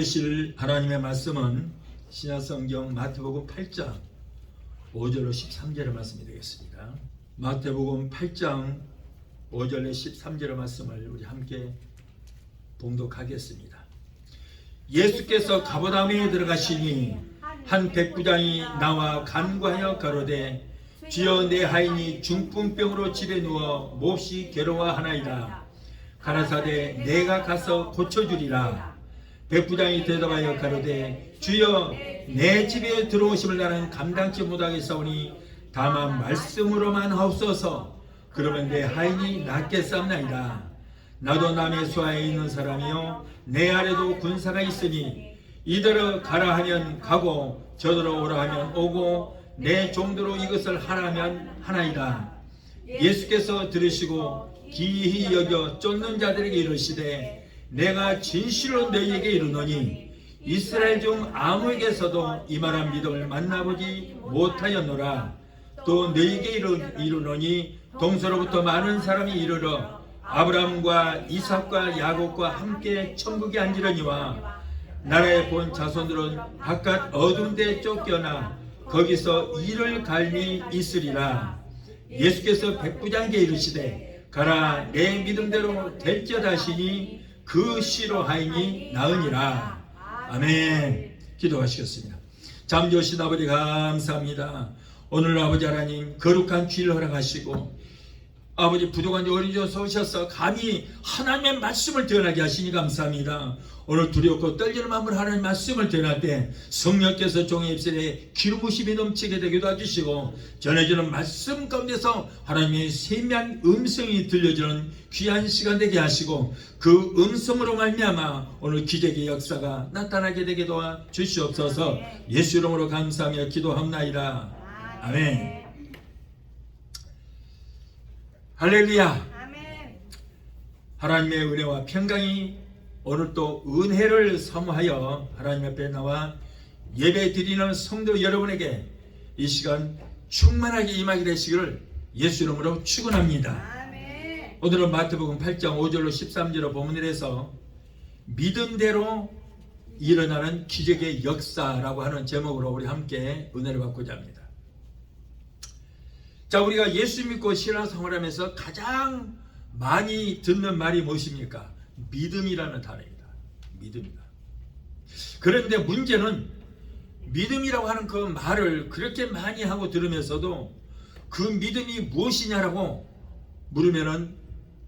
보실 하나님의 말씀은 신약성경 마태복음 8장 5절로 13절의 말씀이 되겠습니다. 마태복음 8장 5절로 13절의 말씀을 우리 함께 봉독하겠습니다. 예수께서 가버나움에 들어가시니 한 백부장이 나와 간구하여 가로되 주여 내 하인이 중풍병으로 집에 누워 몹시 괴로워하나이다. 가라사대 내가 가서 고쳐주리라. 백부장이 대답하여 가로되 주여 내 집에 들어오심을 나는 감당치 못하겠사오니 다만 말씀으로만 하옵소서. 그러면 내 하인이 낫겠사옵나이다. 나도 남의 수하에 있는 사람이요 내 아래도 군사가 있으니 이더러 가라 하면 가고 저더러 오라 하면 오고 내 종대로 이것을 하라 하면 하나이다. 예수께서 들으시고 기이히 여겨 쫓는 자들에게 이르시되 내가 진실로 너희에게 이르노니 이스라엘 중 아무에게서도 이만한 믿음을 만나보지 못하였노라. 또 너희에게 이르노니 동서로부터 많은 사람이 이르러 아브라함과 이삭과 야곱과 함께 천국에 앉으려니와 나라에 본 자손들은 바깥 어두운 데 쫓겨나 거기서 이를 갈미 있으리라. 예수께서 백부장에게 이르시되 가라 내 믿음대로 될지어다 하시니 그 시로 하이니 나으니라. 아멘. 기도하시겠습니다. 잠조신 아버지 감사합니다. 오늘 아버지 하나님 거룩한 주일 허락하시고 아버지 부족한 어린 자 오셔서 감히 하나님의 말씀을 드러나게 하시니 감사합니다. 오늘 두렵고 떨리는 마음으로 하나님의 말씀을 드러날 때 성령께서 종의 입술에 기름부심이 넘치게 되기도 해주시고 전해지는 말씀 가운데서 하나님의 세미한 음성이 들려지는 귀한 시간 되게 하시고 그 음성으로 말미암아 오늘 기적의 역사가 나타나게 되게 도와 주시옵소서. 예수 이름으로 감사하며 기도합나이다. 아멘. 할렐루야. 하나님의 은혜와 평강이 오늘 또 은혜를 사모하여 하나님 앞에 나와 예배 드리는 성도 여러분에게 이 시간 충만하게 임하게 되시기를 예수 이름으로 축원합니다. 오늘은 마태복음 8장 5절로 13절로 본문에서 믿음대로 일어나는 기적의 역사라고 하는 제목으로 우리 함께 은혜를 받고자 합니다. 자, 우리가 예수 믿고 신앙생활하면서 가장 많이 듣는 말이 무엇입니까? 믿음이라는 단어입니다. 믿음이다. 그런데 문제는 믿음이라고 하는 그 말을 그렇게 많이 하고 들으면서도 그 믿음이 무엇이냐라고 물으면은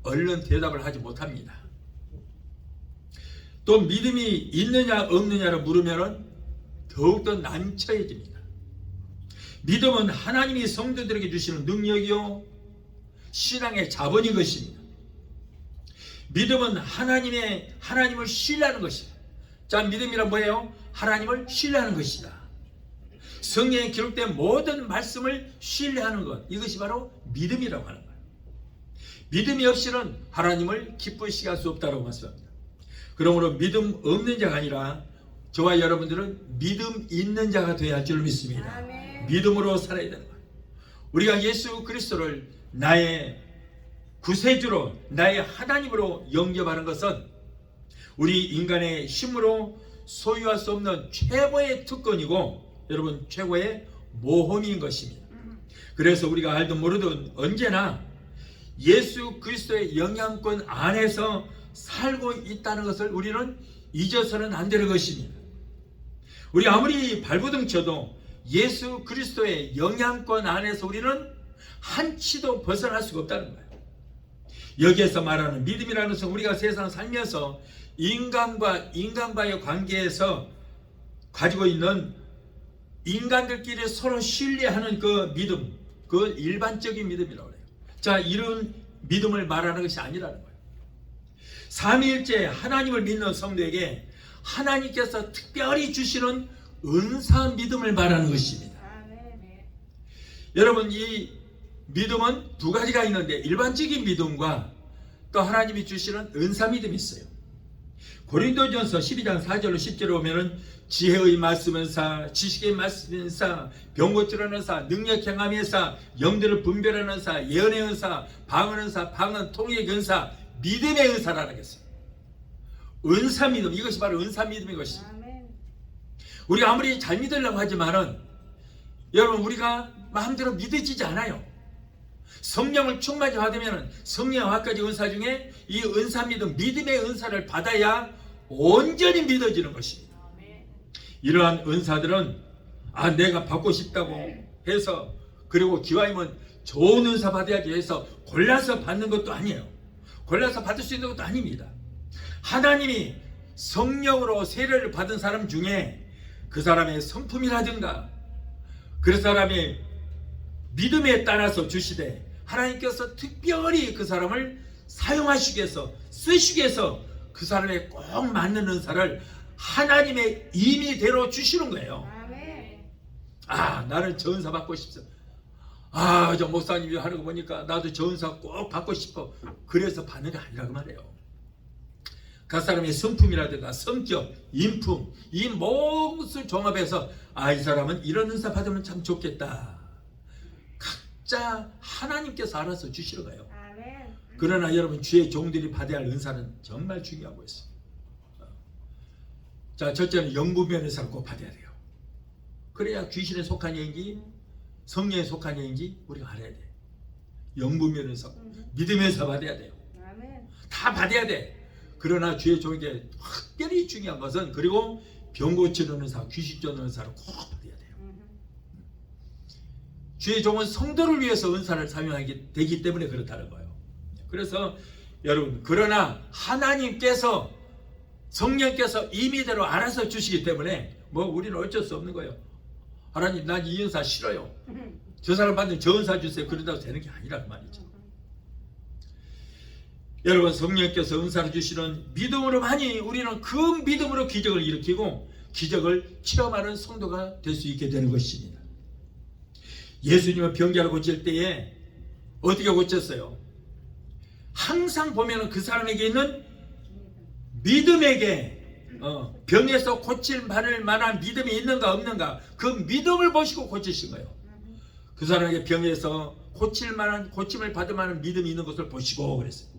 얼른 대답을 하지 못합니다. 또 믿음이 있느냐 없느냐를 물으면은 더욱더 난처해집니다. 믿음은 하나님이 성도들에게 주시는 능력이요 신앙의 자본인 것입니다. 믿음은 하나님을 신뢰하는 것이다. 자, 믿음이란 뭐예요? 하나님을 신뢰하는 것이다. 성경에 기록된 모든 말씀을 신뢰하는 것, 이것이 바로 믿음이라고 하는 거예요. 믿음이 없이는 하나님을 기쁘시게 할 수 없다고 말씀합니다. 그러므로 믿음 없는 자가 아니라 저와 여러분들은 믿음 있는 자가 되어야 할 줄 믿습니다. 아멘. 믿음으로 살아야 되는 거예요. 우리가 예수 그리스도를 나의 구세주로 나의 하나님으로 영접하는 것은 우리 인간의 힘으로 소유할 수 없는 최고의 특권이고 여러분 최고의 모험인 것입니다. 그래서 우리가 알든 모르든 언제나 예수 그리스도의 영향권 안에서 살고 있다는 것을 우리는 잊어서는 안 되는 것입니다. 우리 아무리 발버둥 쳐도 예수 그리스도의 영향권 안에서 우리는 한치도 벗어날 수가 없다는 거예요. 여기에서 말하는 믿음이라는 것은 우리가 세상 살면서 인간과의 관계에서 가지고 있는 인간들끼리 서로 신뢰하는 그 믿음, 그 일반적인 믿음이라고 해요. 자, 이런 믿음을 말하는 것이 아니라는 거예요. 삼위일체 하나님을 믿는 성도에게 하나님께서 특별히 주시는 은사 믿음을 말하는 것입니다. 여러분, 이 믿음은 두 가지가 있는데 일반적인 믿음과 또 하나님이 주시는 은사 믿음이 있어요. 고린도전서 12장 4절로 10절에 보면은 지혜의 말씀은 사, 지식의 말씀은 사, 병 고치라는 사, 능력 행함의 사, 영들을 분별하는 사, 예언의 은사, 방언의 은사, 방언 통역의 은사, 믿음의 은사라는 것이에요. 은사 믿음, 이것이 바로 은사 믿음인 것입니다. 아멘. 우리가 아무리 잘 믿으려고 하지만은 여러분 우리가 마음대로 믿어지지 않아요. 성령을 충만히 받으면 성령 9가지 은사 중에 이 은사 믿음, 믿음의 은사를 받아야 온전히 믿어지는 것입니다. 이러한 은사들은 내가 받고 싶다고 해서, 그리고 기왕이면 좋은 은사 받아야지 해서 골라서 받는 것도 아니에요. 골라서 받을 수 있는 것도 아닙니다. 하나님이 성령으로 세례를 받은 사람 중에 그 사람의 성품이라든가 그 사람의 믿음에 따라서 주시되, 하나님께서 특별히 그 사람을 사용하시기 위해서, 쓰시기 위해서 그 사람에 꼭 맞는 은사를 하나님의 임의대로 주시는 거예요. 아멘. 나는 저 은사 받고 싶어. 저 목사님이 하는 거 보니까 나도 저 은사 꼭 받고 싶어. 그래서 받는 게 아니라고 말해요. 그 사람의 성품이라든가 성격, 인품, 이 모든 것을 종합해서 이 사람은 이런 은사 받으면 참 좋겠다. 각자 하나님께서 알아서 주시는 거예요. 아멘. 그러나 여러분, 주의 종들이 받아야 할 은사는 정말 중요하고 있어요. 자, 첫째는 영분별 은사를 꼭 받아야 돼요. 그래야 귀신에 속한 여인지 성령에 속한 여인지 우리가 알아야 돼. 영분별 은사, 믿음의 은사 받아야 돼요. 아멘. 다 받아야 돼. 그러나 주의 종에게 특별히 중요한 것은, 그리고 병 고치는 은사, 귀신 쫓는 은사를 꼭 받아야 돼요. 주의 종은 성도를 위해서 은사를 사용하게 되기 때문에 그렇다는 거예요. 그래서 여러분, 그러나 하나님께서, 성령께서 임의대로 알아서 주시기 때문에 우리는 어쩔 수 없는 거예요. 하나님, 난 이 은사 싫어요. 저 사람 받는 저 은사 주세요. 그런다고 되는 게 아니란 말이죠. 여러분, 성령께서 은사를 주시는 믿음으로만이 우리는 그 믿음으로 기적을 일으키고 기적을 체험하는 성도가 될 수 있게 되는 것입니다. 예수님은 병자를 고칠 때에 어떻게 고쳤어요? 항상 보면 그 사람에게 있는 믿음에게 병에서 고칠 만한 믿음이 있는가 없는가, 그 믿음을 보시고 고치신 거예요. 그 사람에게 병에서 고침을 받을 만한 믿음이 있는 것을 보시고 그랬어요.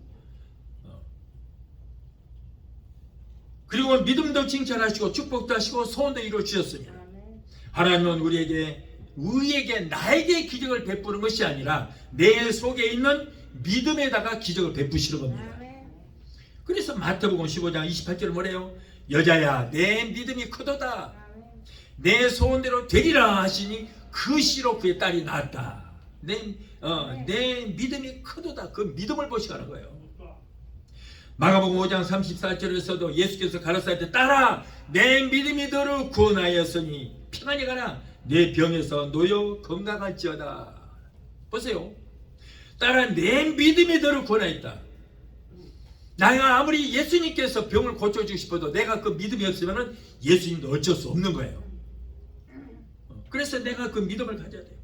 그리고 믿음도 칭찬하시고 축복도 하시고 소원도 이루어 주셨습니다. 하나님은 나에게 기적을 베푸는 것이 아니라 내 속에 있는 믿음에다가 기적을 베푸시는 겁니다. 그래서 마태복음 15장 28절에 뭐래요? 여자야, 내 믿음이 크도다. 내 소원대로 되리라 하시니 그 시로 그의 딸이 낳았다. 내 믿음이 크도다. 그 믿음을 보시라는 거예요. 마가복음 5장 34절에서도 예수께서 가라사대 때, 딸아, 내 믿음이 너를 구원하였으니 평안히 가라. 내 병에서 놓여 건강할지어다. 보세요. 딸아, 내 믿음이 너를 구원하였다. 내가 아무리 예수님께서 병을 고쳐주고 싶어도 내가 그 믿음이 없으면 예수님도 어쩔 수 없는 거예요. 그래서 내가 그 믿음을 가져야 돼요.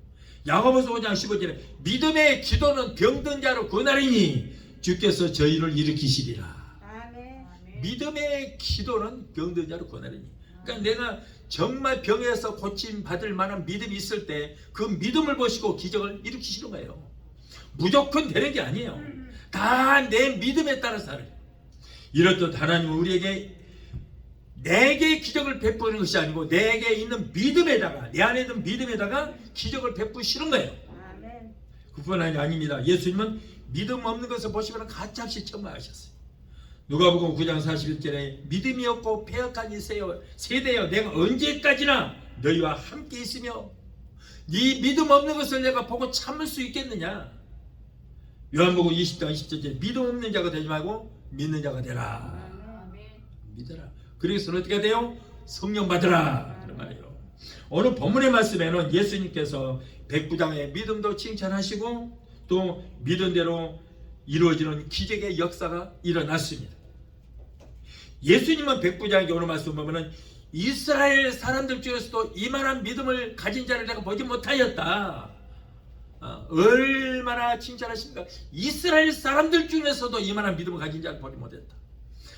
야고보서 5장 15절에 믿음의 기도는 병든 자로 구원하리니 주께서 저희를 일으키시리라. 아멘. 믿음의 기도는 병든 자로 구원하리니. 그러니까 내가 정말 병에서 고침 받을 만한 믿음이 있을 때 그 믿음을 보시고 기적을 일으키시는 거예요. 무조건 되는 게 아니에요. 다 내 믿음에 따라서 살아요. 이렇듯 하나님은 우리에게 내게 기적을 베푸는 것이 아니고 내게 있는 믿음에다가, 내 안에 있는 믿음에다가 기적을 베푸시는 거예요. 아멘. 그뿐 아닙니다. 예수님은 믿음 없는 것을 보시면 가짜없이 청구하셨어요. 누가복음 9장 41절에 믿음이 없고 패역한 이 세대여, 내가 언제까지나 너희와 함께 있으며 네 믿음 없는 것을 내가 보고 참을 수 있겠느냐. 요한복음 20장 20절에 믿음 없는 자가 되지 말고 믿는 자가 되라. 믿어라. 그래서 어떻게 돼요? 성령 받으라. 그런 말이에요. 오늘 본문의 말씀에는 예수님께서 백부장의 믿음도 칭찬하시고 또 믿은 대로 이루어지는 기적의 역사가 일어났습니다. 예수님은 백부장에게 오늘 말씀 보면은 이스라엘 사람들 중에서도 이만한 믿음을 가진 자를 내가 보지 못하였다. 얼마나 칭찬하십니까? 이스라엘 사람들 중에서도 이만한 믿음을 가진 자를 보지 못했다.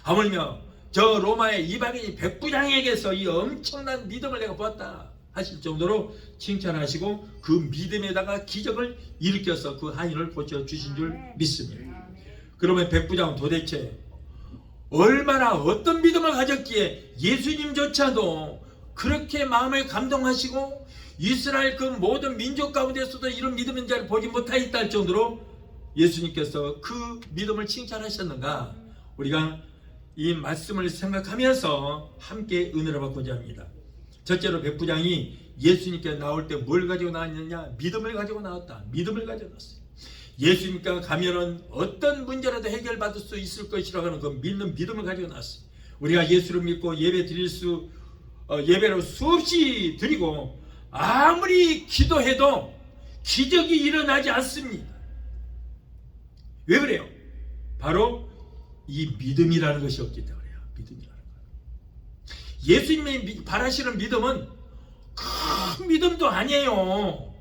하물며 저 로마의 이방인 백부장에게서 이 엄청난 믿음을 내가 보았다 하실 정도로 칭찬하시고 그 믿음에다가 기적을 일으켜서 그 한인을 고쳐 주신 줄 믿습니다. 그러면 백부장은 도대체 얼마나 어떤 믿음을 가졌기에 예수님조차도 그렇게 마음을 감동하시고 이스라엘 그 모든 민족 가운데서도 이런 믿음인 자를 보지 못하였다 할 정도로 예수님께서 그 믿음을 칭찬하셨는가, 우리가 이 말씀을 생각하면서 함께 은혜를 받고자 합니다. 첫째로 백부장이 예수님께 나올 때 뭘 가지고 나왔느냐? 믿음을 가지고 나왔다. 믿음을 가지고 나왔어요. 예수님께 가면은 어떤 문제라도 해결받을 수 있을 것이라고 하는 그 믿는 믿음을 가지고 나왔어요. 우리가 예수를 믿고 예배로 수없이 드리고 아무리 기도해도 기적이 일어나지 않습니다. 왜 그래요? 바로 이 믿음이라는 것이 없기 때문에요. 믿음이라는 것. 예수님이 바라시는 믿음은 큰 믿음도 아니에요.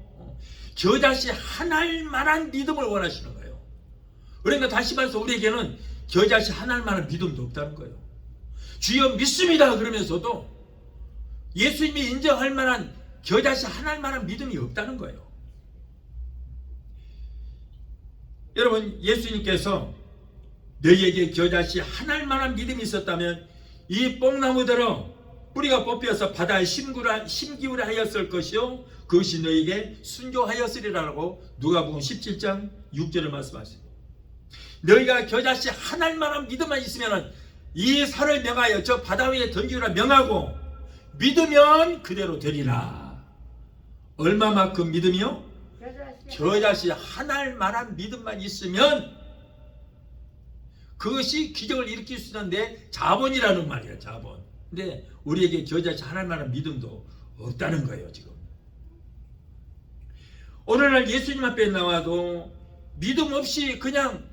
겨자씨 하나일 만한 믿음을 원하시는 거예요. 그러니까 다시 말해서 우리에게는 겨자씨 하나일 만한 믿음도 없다는 거예요. 주여 믿습니다 그러면서도 예수님이 인정할 만한 겨자씨 하나일 만한 믿음이 없다는 거예요. 여러분, 예수님께서 너희에게 겨자씨 하나일 만한 믿음이 있었다면 이 뽕나무대로 뿌리가 뽑혀서 바다에 심기울에 하였을 것이요 그것이 너희에게 순종하였으리라고 누가복음 17장 6절을 말씀하세요. 너희가 겨자씨 하나일 만한 믿음만 있으면 이 산을 명하여 저 바다 위에 던지라 명하고 믿으면 그대로 되리라. 얼마만큼 믿음이요? 겨자씨 하나일 만한 믿음만 있으면 그것이 기적을 일으킬 수 있는데 자본이라는 말이에요. 자본. 근데 우리에게 겨자씨 하나일 만한 믿음도 없다는 거예요. 지금 오늘날 예수님 앞에 나와도 믿음 없이 그냥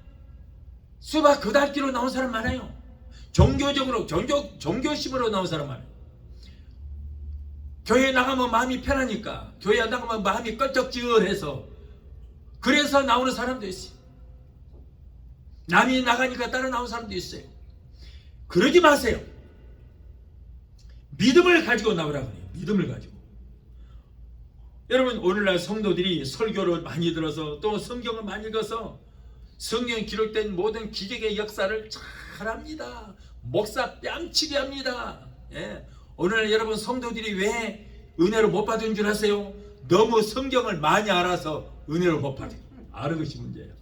수박 그닥기로 나온 사람 많아요. 종교적으로 종교심으로 나온 사람 많아요. 교회 나가면 마음이 편하니까, 교회 나가면 마음이 껄쩍지근해서 그래서 나오는 사람도 있어요. 남이 나가니까 따라 나오는 사람도 있어요. 그러지 마세요. 믿음을 가지고 나오라고 해요. 믿음을 가지고. 여러분, 오늘날 성도들이 설교를 많이 들어서 또 성경을 많이 읽어서 성경에 기록된 모든 기적의 역사를 잘 합니다. 목사 뺨치게 합니다. 예. 오늘날 여러분 성도들이 왜 은혜를 못 받은 줄 아세요? 너무 성경을 많이 알아서 은혜를 못 받아요. 아는 것이 문제예요.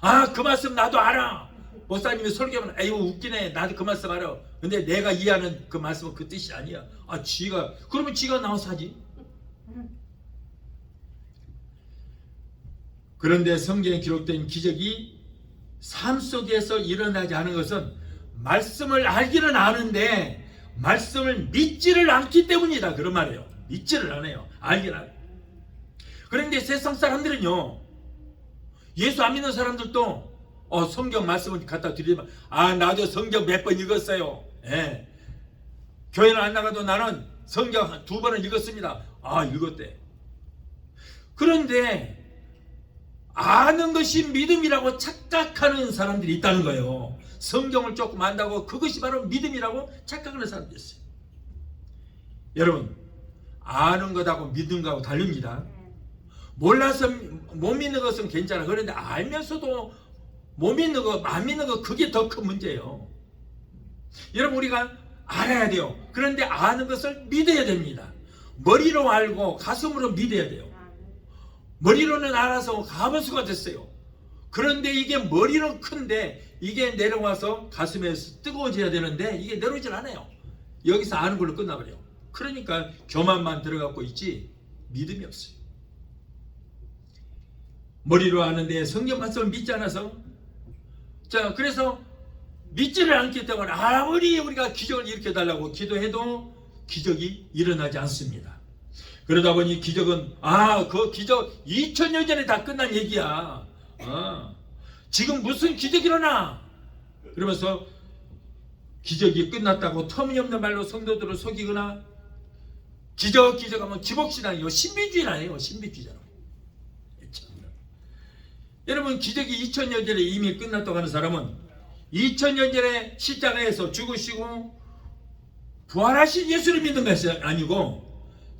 아, 그 말씀 나도 알아. 목사님이 설교하면 에이 웃기네. 나도 그 말씀 알아. 근데 내가 이해하는 그 말씀은 그 뜻이 아니야. 아, 그러면 지가 나와서 하지. 그런데 성경에 기록된 기적이 삶 속에서 일어나지 않은 것은 말씀을 알기는 아는데 말씀을 믿지를 않기 때문이다. 그런 말이에요. 믿지를 않아요. 알기는 알아요. 그런데 세상 사람들은요, 예수 안 믿는 사람들도 성경 말씀을 갖다 드리면 나도 성경 몇 번 읽었어요. 예. 교회는 안 나가도 나는 성경 2번은 읽었습니다. 읽었대. 그런데 아는 것이 믿음이라고 착각하는 사람들이 있다는 거예요. 성경을 조금 안다고 그것이 바로 믿음이라고 착각하는 사람들이 있어요. 여러분, 아는 것하고 믿는 것하고 다릅니다. 몰라서 못 믿는 것은 괜찮아. 그런데 알면서도 못 믿는 거, 안 믿는 거, 그게 더 큰 문제예요. 여러분, 우리가 알아야 돼요. 그런데 아는 것을 믿어야 됩니다. 머리로 알고 가슴으로 믿어야 돼요. 머리로는 알아서 가버수가 됐어요. 그런데 이게 머리는 큰데 이게 내려와서 가슴에 뜨거워져야 되는데 이게 내려오질 않아요. 여기서 아는 걸로 끝나버려요. 그러니까 교만만 들어가고 있지 믿음이 없어요. 머리로 아는데 성경 말씀을 믿지 않아서, 자, 그래서 믿지를 않기 때문에 아무리 우리가 기적을 일으켜달라고 기도해도 기적이 일어나지 않습니다. 그러다 보니 기적은 그 기적 2000년 전에 다 끝난 얘기야. 지금 무슨 기적이 일어나? 그러면서 기적이 끝났다고 터무니없는 말로 성도들을 속이거나 기적하면 기복신앙이에요. 신비주의 아니에요. 신비주의잖아요. 여러분, 기적이 2000년 전에 이미 끝났다고 하는 사람은 2000년 전에 십자가에서 죽으시고 부활하신 예수를 믿는 것이 아니고,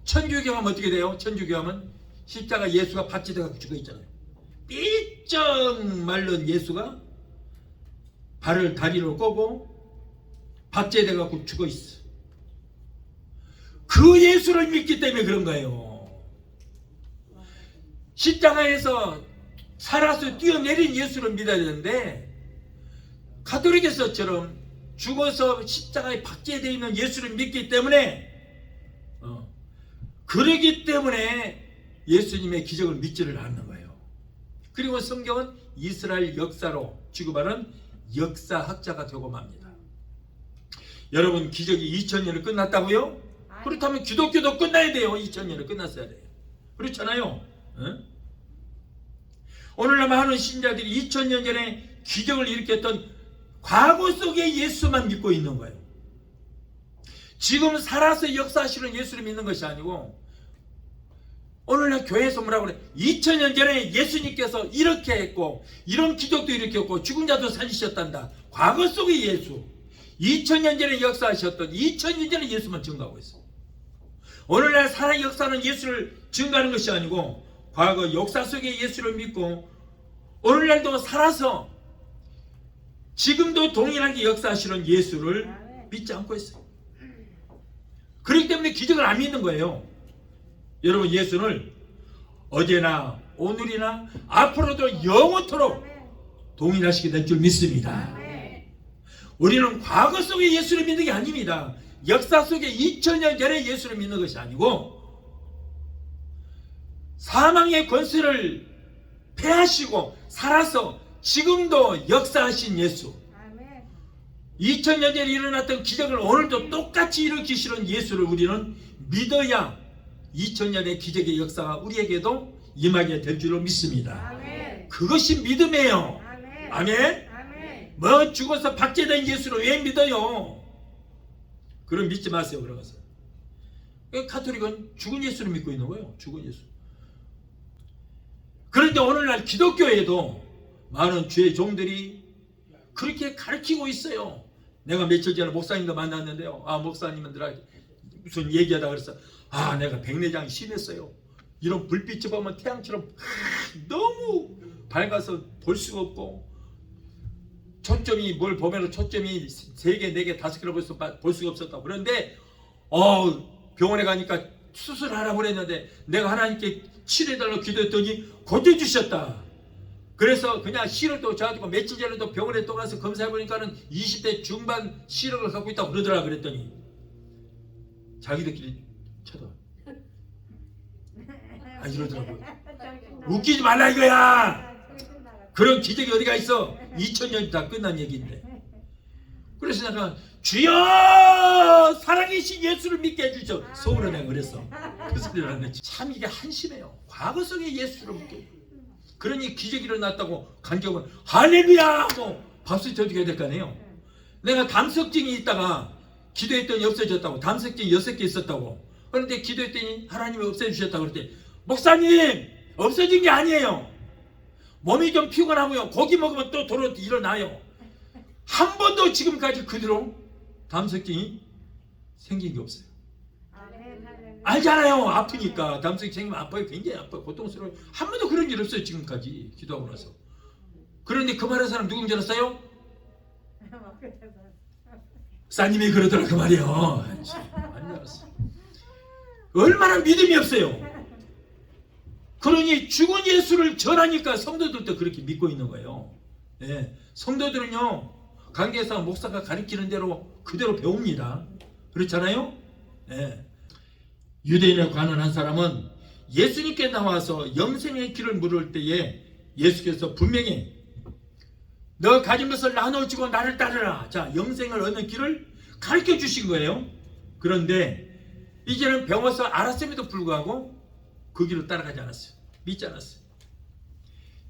천주교하면 어떻게 돼요? 천주교하면 십자가 예수가 받치다가 죽어 있잖아요. 삐쩍 말른 예수가 발을 다리로 꼬고 박제돼 갖고 죽어 있어. 그 예수를 믿기 때문에 그런 거예요. 십자가에서 살아서 뛰어내린 예수를 믿어야 되는데 가톨릭에서처럼 죽어서 십자가에 박제되어 있는 예수를 믿기 때문에 그러기 때문에 예수님의 기적을 믿지를 않는 거예요. 그리고 성경은 이스라엘 역사로 취급하는 역사학자가 되고 맙니다. 여러분, 기적이 2000년을 끝났다고요? 그렇다면 기독교도 끝나야 돼요. 2000년을 끝났어야 돼요. 그렇잖아요. 응? 오늘날 많은 신자들이 2000년 전에 기적을 일으켰던 과거 속의 예수만 믿고 있는 거예요. 지금 살아서 역사하시는 예수를 믿는 것이 아니고, 오늘날 교회에서 뭐라고 그래? 2000년 전에 예수님께서 이렇게 했고 이런 기적도 일으켰고 죽은 자도 살리셨단다. 과거 속의 예수, 2000년 전에 역사하셨던 2000년 전에 예수만 증거하고 있어요. 오늘날 살아 역사는 예수를 증거하는 것이 아니고 과거 역사 속의 예수를 믿고 오늘날도 살아서 지금도 동일하게 역사하시는 예수를 믿지 않고 있어요. 그렇기 때문에 기적을 안 믿는 거예요. 여러분, 예수를 어제나 오늘이나 앞으로도 영원토록 동일하시게 될 줄 믿습니다. 우리는 과거 속의 예수를 믿는 게 아닙니다. 역사 속에 2000년 전에 예수를 믿는 것이 아니고 사망의 권세를 패하시고 살아서 지금도 역사하신 예수, 2000년 전에 일어났던 기적을 오늘도 똑같이 일으키시는 예수를 우리는 믿어야 2000년의 기적의 역사가 우리에게도 임하게 될 줄로 믿습니다. 아멘. 그것이 믿음이에요. 아멘. 아멘. 아멘. 뭐 죽어서 박제된 예수를 왜 믿어요? 그럼 믿지 마세요. 그러면서 가톨릭은 죽은 예수를 믿고 있는 거예요. 죽은 예수. 그런데 오늘날 기독교에도 많은 주의 종들이 그렇게 가르치고 있어요. 내가 며칠 전에 목사님도 만났는데요. 목사님들한테 무슨 얘기하다 그랬어. 내가 백내장이 심했어요. 이런 불빛을 보면 태양처럼 너무 밝아서 볼 수가 없고, 초점이 뭘 보면 초점이 3개, 4개, 5개로 볼 수가 없었다고. 그런데 병원에 가니까 수술하라고 그랬는데 내가 하나님께 치료해달라고 기도했더니 고쳐주셨다. 그래서 그냥 시력도 저가지고 며칠 전에 또 병원에 또 가서 검사해보니까는 20대 중반 시력을 갖고 있다고 그러더라. 그랬더니 자기들끼리 쳐다. 이러더라고요. 웃기지 말라 이거야. 그런 기적이 어디가 있어? 2000년이 다 끝난 얘기인데. 그래서 내가 주여 살아계신 예수를 믿게 해주죠. 속으로 내가 그랬어. 그 소리를 안 했지. 참 이게 한심해요. 과거 속의 예수를 믿게. 그러니 기적이 일어났다고 간격은 할렐루야 하고 박수 쳐주게 될 거 아니에요. 내가 담석증이 있다가 기도했더니 없어졌다고. 담석증이 6개 있었다고. 그런데 기도했더니 하나님이 없애주셨다고 그랬더니 목사님 없어진 게 아니에요. 몸이 좀 피곤하고요. 고기 먹으면 또 도로 일어나요. 한 번도 지금까지 그대로 담석증이 생긴 게 없어요. 알잖아요. 아프니까. 담석이 생기면 아파요. 굉장히 아파요. 고통스러워요. 한 번도 그런 일 없어요. 지금까지 기도하고 나서. 그런데 그 말한 사람 누군지 알았어요? 사님이 그러더라 그 말이에요. 안 알았어. 얼마나 믿음이 없어요. 그러니 죽은 예수를 전하니까 성도들도 그렇게 믿고 있는 거예요. 성도들은요, 관계에서 목사가 가르치는 대로 그대로 배웁니다. 그렇잖아요? 유대인에 관한 한 사람은 예수님께 나와서 영생의 길을 물을 때에 예수께서 분명히 너 가진 것을 나눠주고 나를 따르라. 자, 영생을 얻는 길을 가르쳐 주신 거예요. 그런데 이제는 배워서 알았음에도 불구하고 그 길을 따라가지 않았어요. 믿지 않았어요.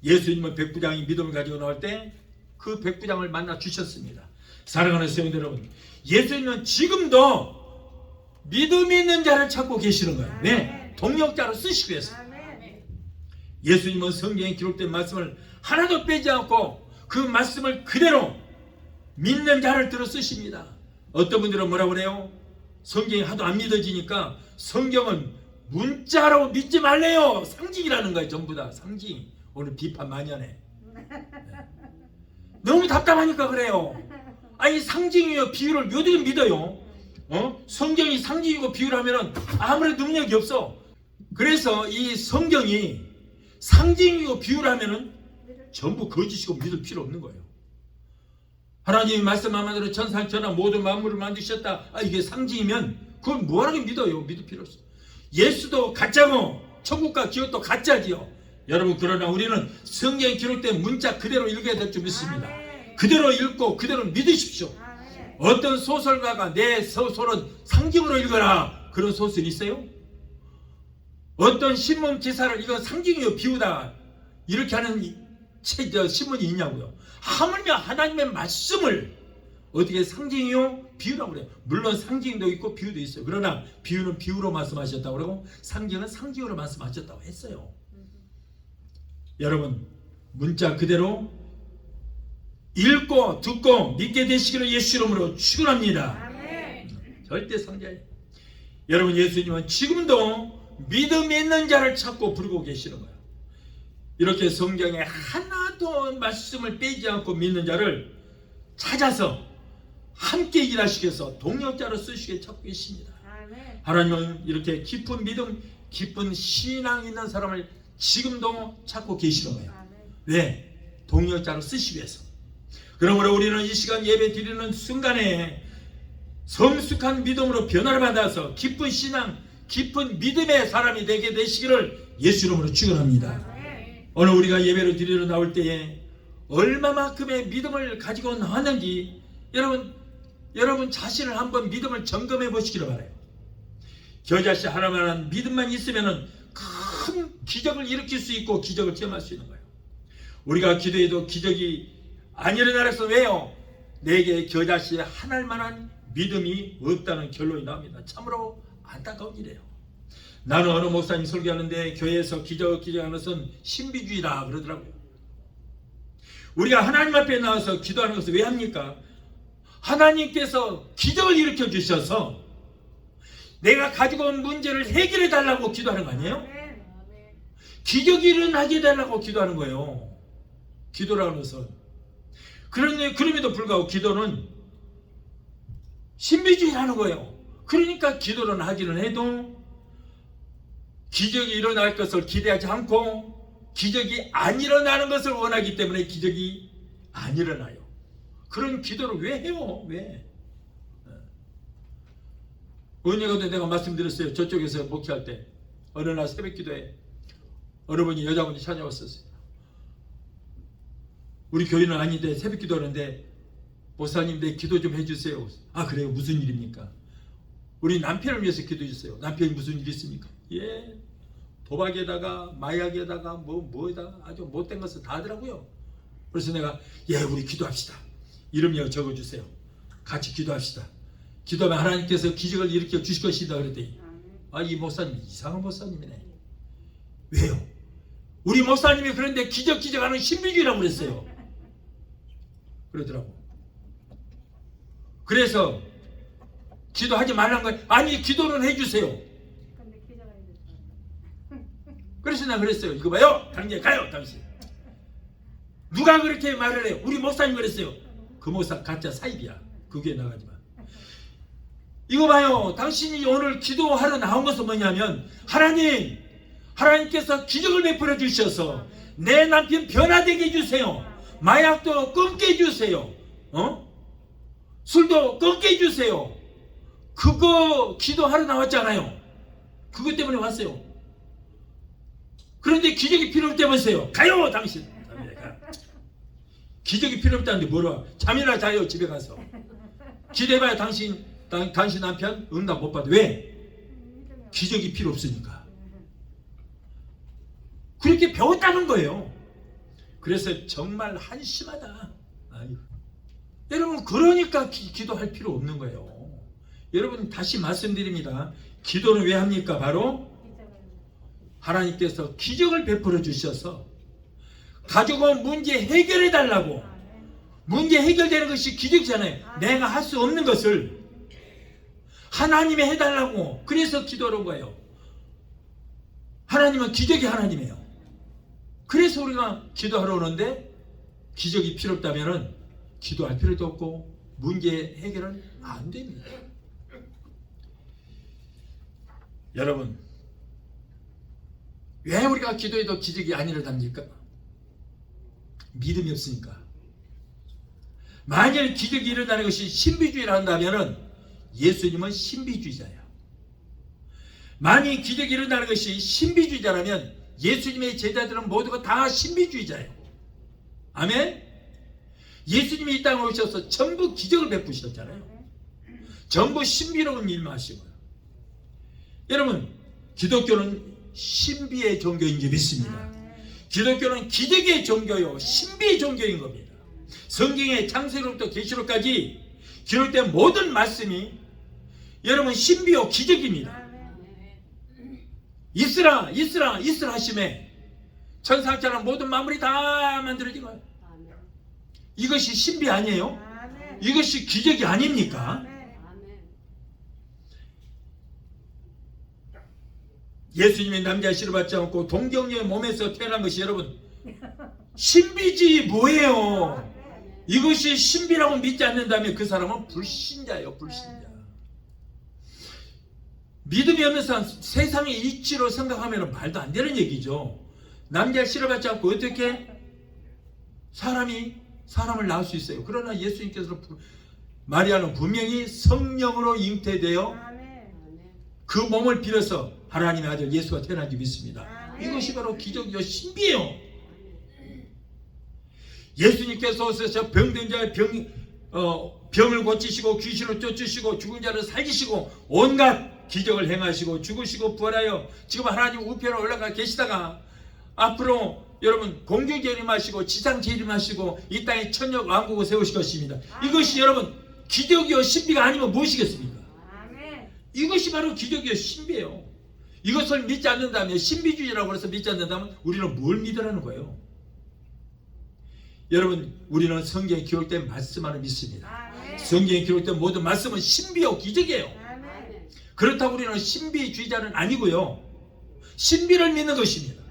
예수님은 백부장이 믿음을 가지고 나올 때 그 백부장을 만나 주셨습니다. 사랑하는 성도 여러분, 예수님은 지금도 믿음 있는 자를 찾고 계시는 거예요. 왜? 동역자로 쓰시기 위해서. 예수님은 성경에 기록된 말씀을 하나도 빼지 않고 그 말씀을 그대로 믿는 자를 들어 쓰십니다. 어떤 분들은 뭐라고 그래요? 성경이 하도 안 믿어지니까 성경은 문자로 믿지 말래요. 상징이라는 거예요. 전부 다 상징. 오늘 비판 많이 하네. 너무 답답하니까 그래요. 아니 상징이요 비유를 어떻게 믿어요? 성경이 상징이고 비유를 하면은 아무래도 능력이 없어. 그래서 이 성경이 상징이고 비유를 하면은 전부 거짓이고 믿을 필요 없는 거예요. 하나님이 말씀한 대로 천사 천하 모든 만물을 만드셨다. 이게 상징이면 그건 뭐하게 믿어요? 믿을 필요 없어. 예수도 가짜고 천국과 지옥도 가짜지요. 여러분 그러나 우리는 성경에 기록된 문자 그대로 읽어야 될 줄 믿습니다. 그대로 읽고 그대로 믿으십시오. 어떤 소설가가 내 소설은 상징으로 읽어라 그런 소설이 있어요? 어떤 신문 기사를 이건 상징이요 비유다 이렇게 하는 신문이 있냐고요. 하물며 하나님의 말씀을 어떻게 상징이요 비유라고 그래요. 물론 상징도 있고 비유도 있어요. 그러나 비유는 비유로 말씀하셨다고 그러고 상징은 상징으로 말씀하셨다고 했어요. 여러분 문자 그대로 읽고 듣고 믿게 되시기를 예수 이름으로 축원합니다. 절대 상자예요. 여러분 예수님은 지금도 믿음 있는 자를 찾고 부르고 계시는 거예요. 이렇게 성경에 하나도 말씀을 빼지 않고 믿는 자를 찾아서 함께 일하시기 위해서 동역자로 쓰시게 찾고 계십니다. 하나님은 이렇게 깊은 믿음, 깊은 신앙 있는 사람을 지금도 찾고 계시는 거예요. 왜? 동역자로 쓰시기 위해서. 그러므로 우리는 이 시간 예배 드리는 순간에 성숙한 믿음으로 변화를 받아서 깊은 신앙, 깊은 믿음의 사람이 되게 되시기를 예수 이름으로 축원합니다. 오늘 우리가 예배를 드리러 나올 때에 얼마만큼의 믿음을 가지고 나왔는지 여러분 자신을 한번 믿음을 점검해 보시기를 바라요. 겨자씨 하나만한 믿음만 있으면 큰 기적을 일으킬 수 있고 기적을 체험할 수 있는 거예요. 우리가 기도해도 기적이 안 일어나서 왜요? 내게 겨자씨 하나만한 믿음이 없다는 결론이 나옵니다. 참으로 안타까운 일이에요. 나는 어느 목사님 설교하는데 교회에서 기적하는 것은 신비주의라 그러더라고요. 우리가 하나님 앞에 나와서 기도하는 것을 왜 합니까? 하나님께서 기적을 일으켜 주셔서 내가 가지고 온 문제를 해결해 달라고 기도하는 거 아니에요? 기적이 일어나게 해달라고 기도하는 거예요. 기도라는 것은. 그럼에도 불구하고 기도는 신비주의라는 거예요. 그러니까 기도는 하기는 해도 기적이 일어날 것을 기대하지 않고 기적이 안 일어나는 것을 원하기 때문에 기적이 안 일어나요. 그런 기도를 왜 해요? 왜? 은혜가도 내가 말씀드렸어요. 저쪽에서 목회할 때 어느 날 새벽 기도에 어느 분이 여자분이 찾아왔었어요. 우리 교인은 아닌데 새벽 기도하는데 목사님 내 기도 좀 해주세요. 그래요? 무슨 일입니까? 우리 남편을 위해서 기도해 주세요. 남편이 무슨 일이 있습니까? 예, 도박에다가 마약에다가 뭐에다가 아주 못된 것을 다 하더라고요. 그래서 내가 우리 기도합시다. 이름이요 적어주세요. 같이 기도합시다. 기도하면 하나님께서 기적을 일으켜 주실 것이다 그랬더니 이 목사님 이상한 목사님이네. 왜요? 우리 목사님이 그런데 기적하는 신비주의라고 그랬어요. 그러더라고. 그래서 기도하지 말라는 거예요. 아니 기도는 해주세요. 그래서 내가 그랬어요. 이거 봐요. 당장 가요 당신. 누가 그렇게 말을 해요? 우리 목사님 그랬어요. 그 목사 가짜 사입이야. 그게 나가지 마. 이거 봐요. 당신이 오늘 기도하러 나온 것은 뭐냐면 하나님께서 기적을 베풀어 주셔서 내 남편 변화되게 해주세요. 마약도 끊게 해주세요. 술도 끊게 해주세요. 그거 기도하러 나왔잖아요. 그것 때문에 왔어요. 그런데 기적이 필요 없다면서요. 가요 당신. 기적이 필요 없다는데 뭐라 잠이나 자요. 집에 가서 기대봐야 당신 남편 응답 못 받아. 왜? 기적이 필요 없으니까. 그렇게 배웠다는 거예요. 그래서 정말 한심하다. 여러분 그러니까 기도할 필요 없는 거예요. 여러분 다시 말씀드립니다. 기도는 왜 합니까? 바로 하나님께서 기적을 베풀어 주셔서 가지고 온 문제 해결해 달라고. 문제 해결되는 것이 기적이잖아요. 내가 할 수 없는 것을 하나님이 해달라고. 그래서 기도하는 거예요. 하나님은 기적이 하나님이에요. 그래서 우리가 기도하러 오는데 기적이 필요 없다면 기도할 필요도 없고 문제 해결은 안 됩니다. 여러분, 왜 우리가 기도해도 기적이 안 일어납니까? 믿음이 없으니까. 만일 기적이 일어나는 것이 신비주의라 한다면 예수님은 신비주의자예요. 만일 기적이 일어나는 것이 신비주의자라면 예수님의 제자들은 모두가 다 신비주의자예요. 아멘? 예수님이 이 땅에 오셔서 전부 기적을 베푸셨잖아요. 전부 신비로운 일만 하시고요. 여러분, 기독교는 신비의 종교인 줄 믿습니다. 기독교는 기적의 종교요, 신비의 종교인 겁니다. 성경의 창세기로부터 계시록까지 기록된 모든 말씀이 여러분 신비요 기적입니다. 있으라 있으라 있으라 하심에 천상천하 모든 만물이 다 만들어진 거예요. 이것이 신비 아니에요? 이것이 기적이 아닙니까? 예수님의 남자 씨를 받지 않고 동정녀의 몸에서 태어난 것이 여러분 신비지 뭐예요? 이것이 신비라고 믿지 않는다면 그 사람은 불신자예요. 불신자. 믿음이 없는 사람 세상의 이치로 생각하면 말도 안 되는 얘기죠. 남자 씨를 받지 않고 어떻게 사람을 낳을 수 있어요? 그러나 예수님께서 마리아는 분명히 성령으로 잉태되어 그 몸을 빌어서 하나님의 아들 예수가 태어난 줄 믿습니다. 이것이 바로 기적이요 신비예요. 예수님께서 오셔서 병든 자의 병을 고치시고 귀신을 쫓으시고 죽은 자를 살리시고 온갖 기적을 행하시고 죽으시고 부활하여 지금 하나님 우편에 올라가 계시다가 앞으로 여러분 공중 재림하시고 지상 재림하시고 이 땅에 천역 왕국을 세우실 것입니다. 이것이 여러분 기적이요 신비가 아니면 무엇이겠습니까? 이것이 바로 기적이요 신비예요. 이것을 믿지 않는다면 신비주의라고 해서 믿지 않는다면 우리는 뭘 믿으라는 거예요? 여러분 우리는 성경에 기록된 말씀만을 믿습니다. 성경에 기록된 모든 말씀은 신비요 기적이에요. 그렇다고 우리는 신비주의자는 아니고요. 신비를 믿는 것입니다.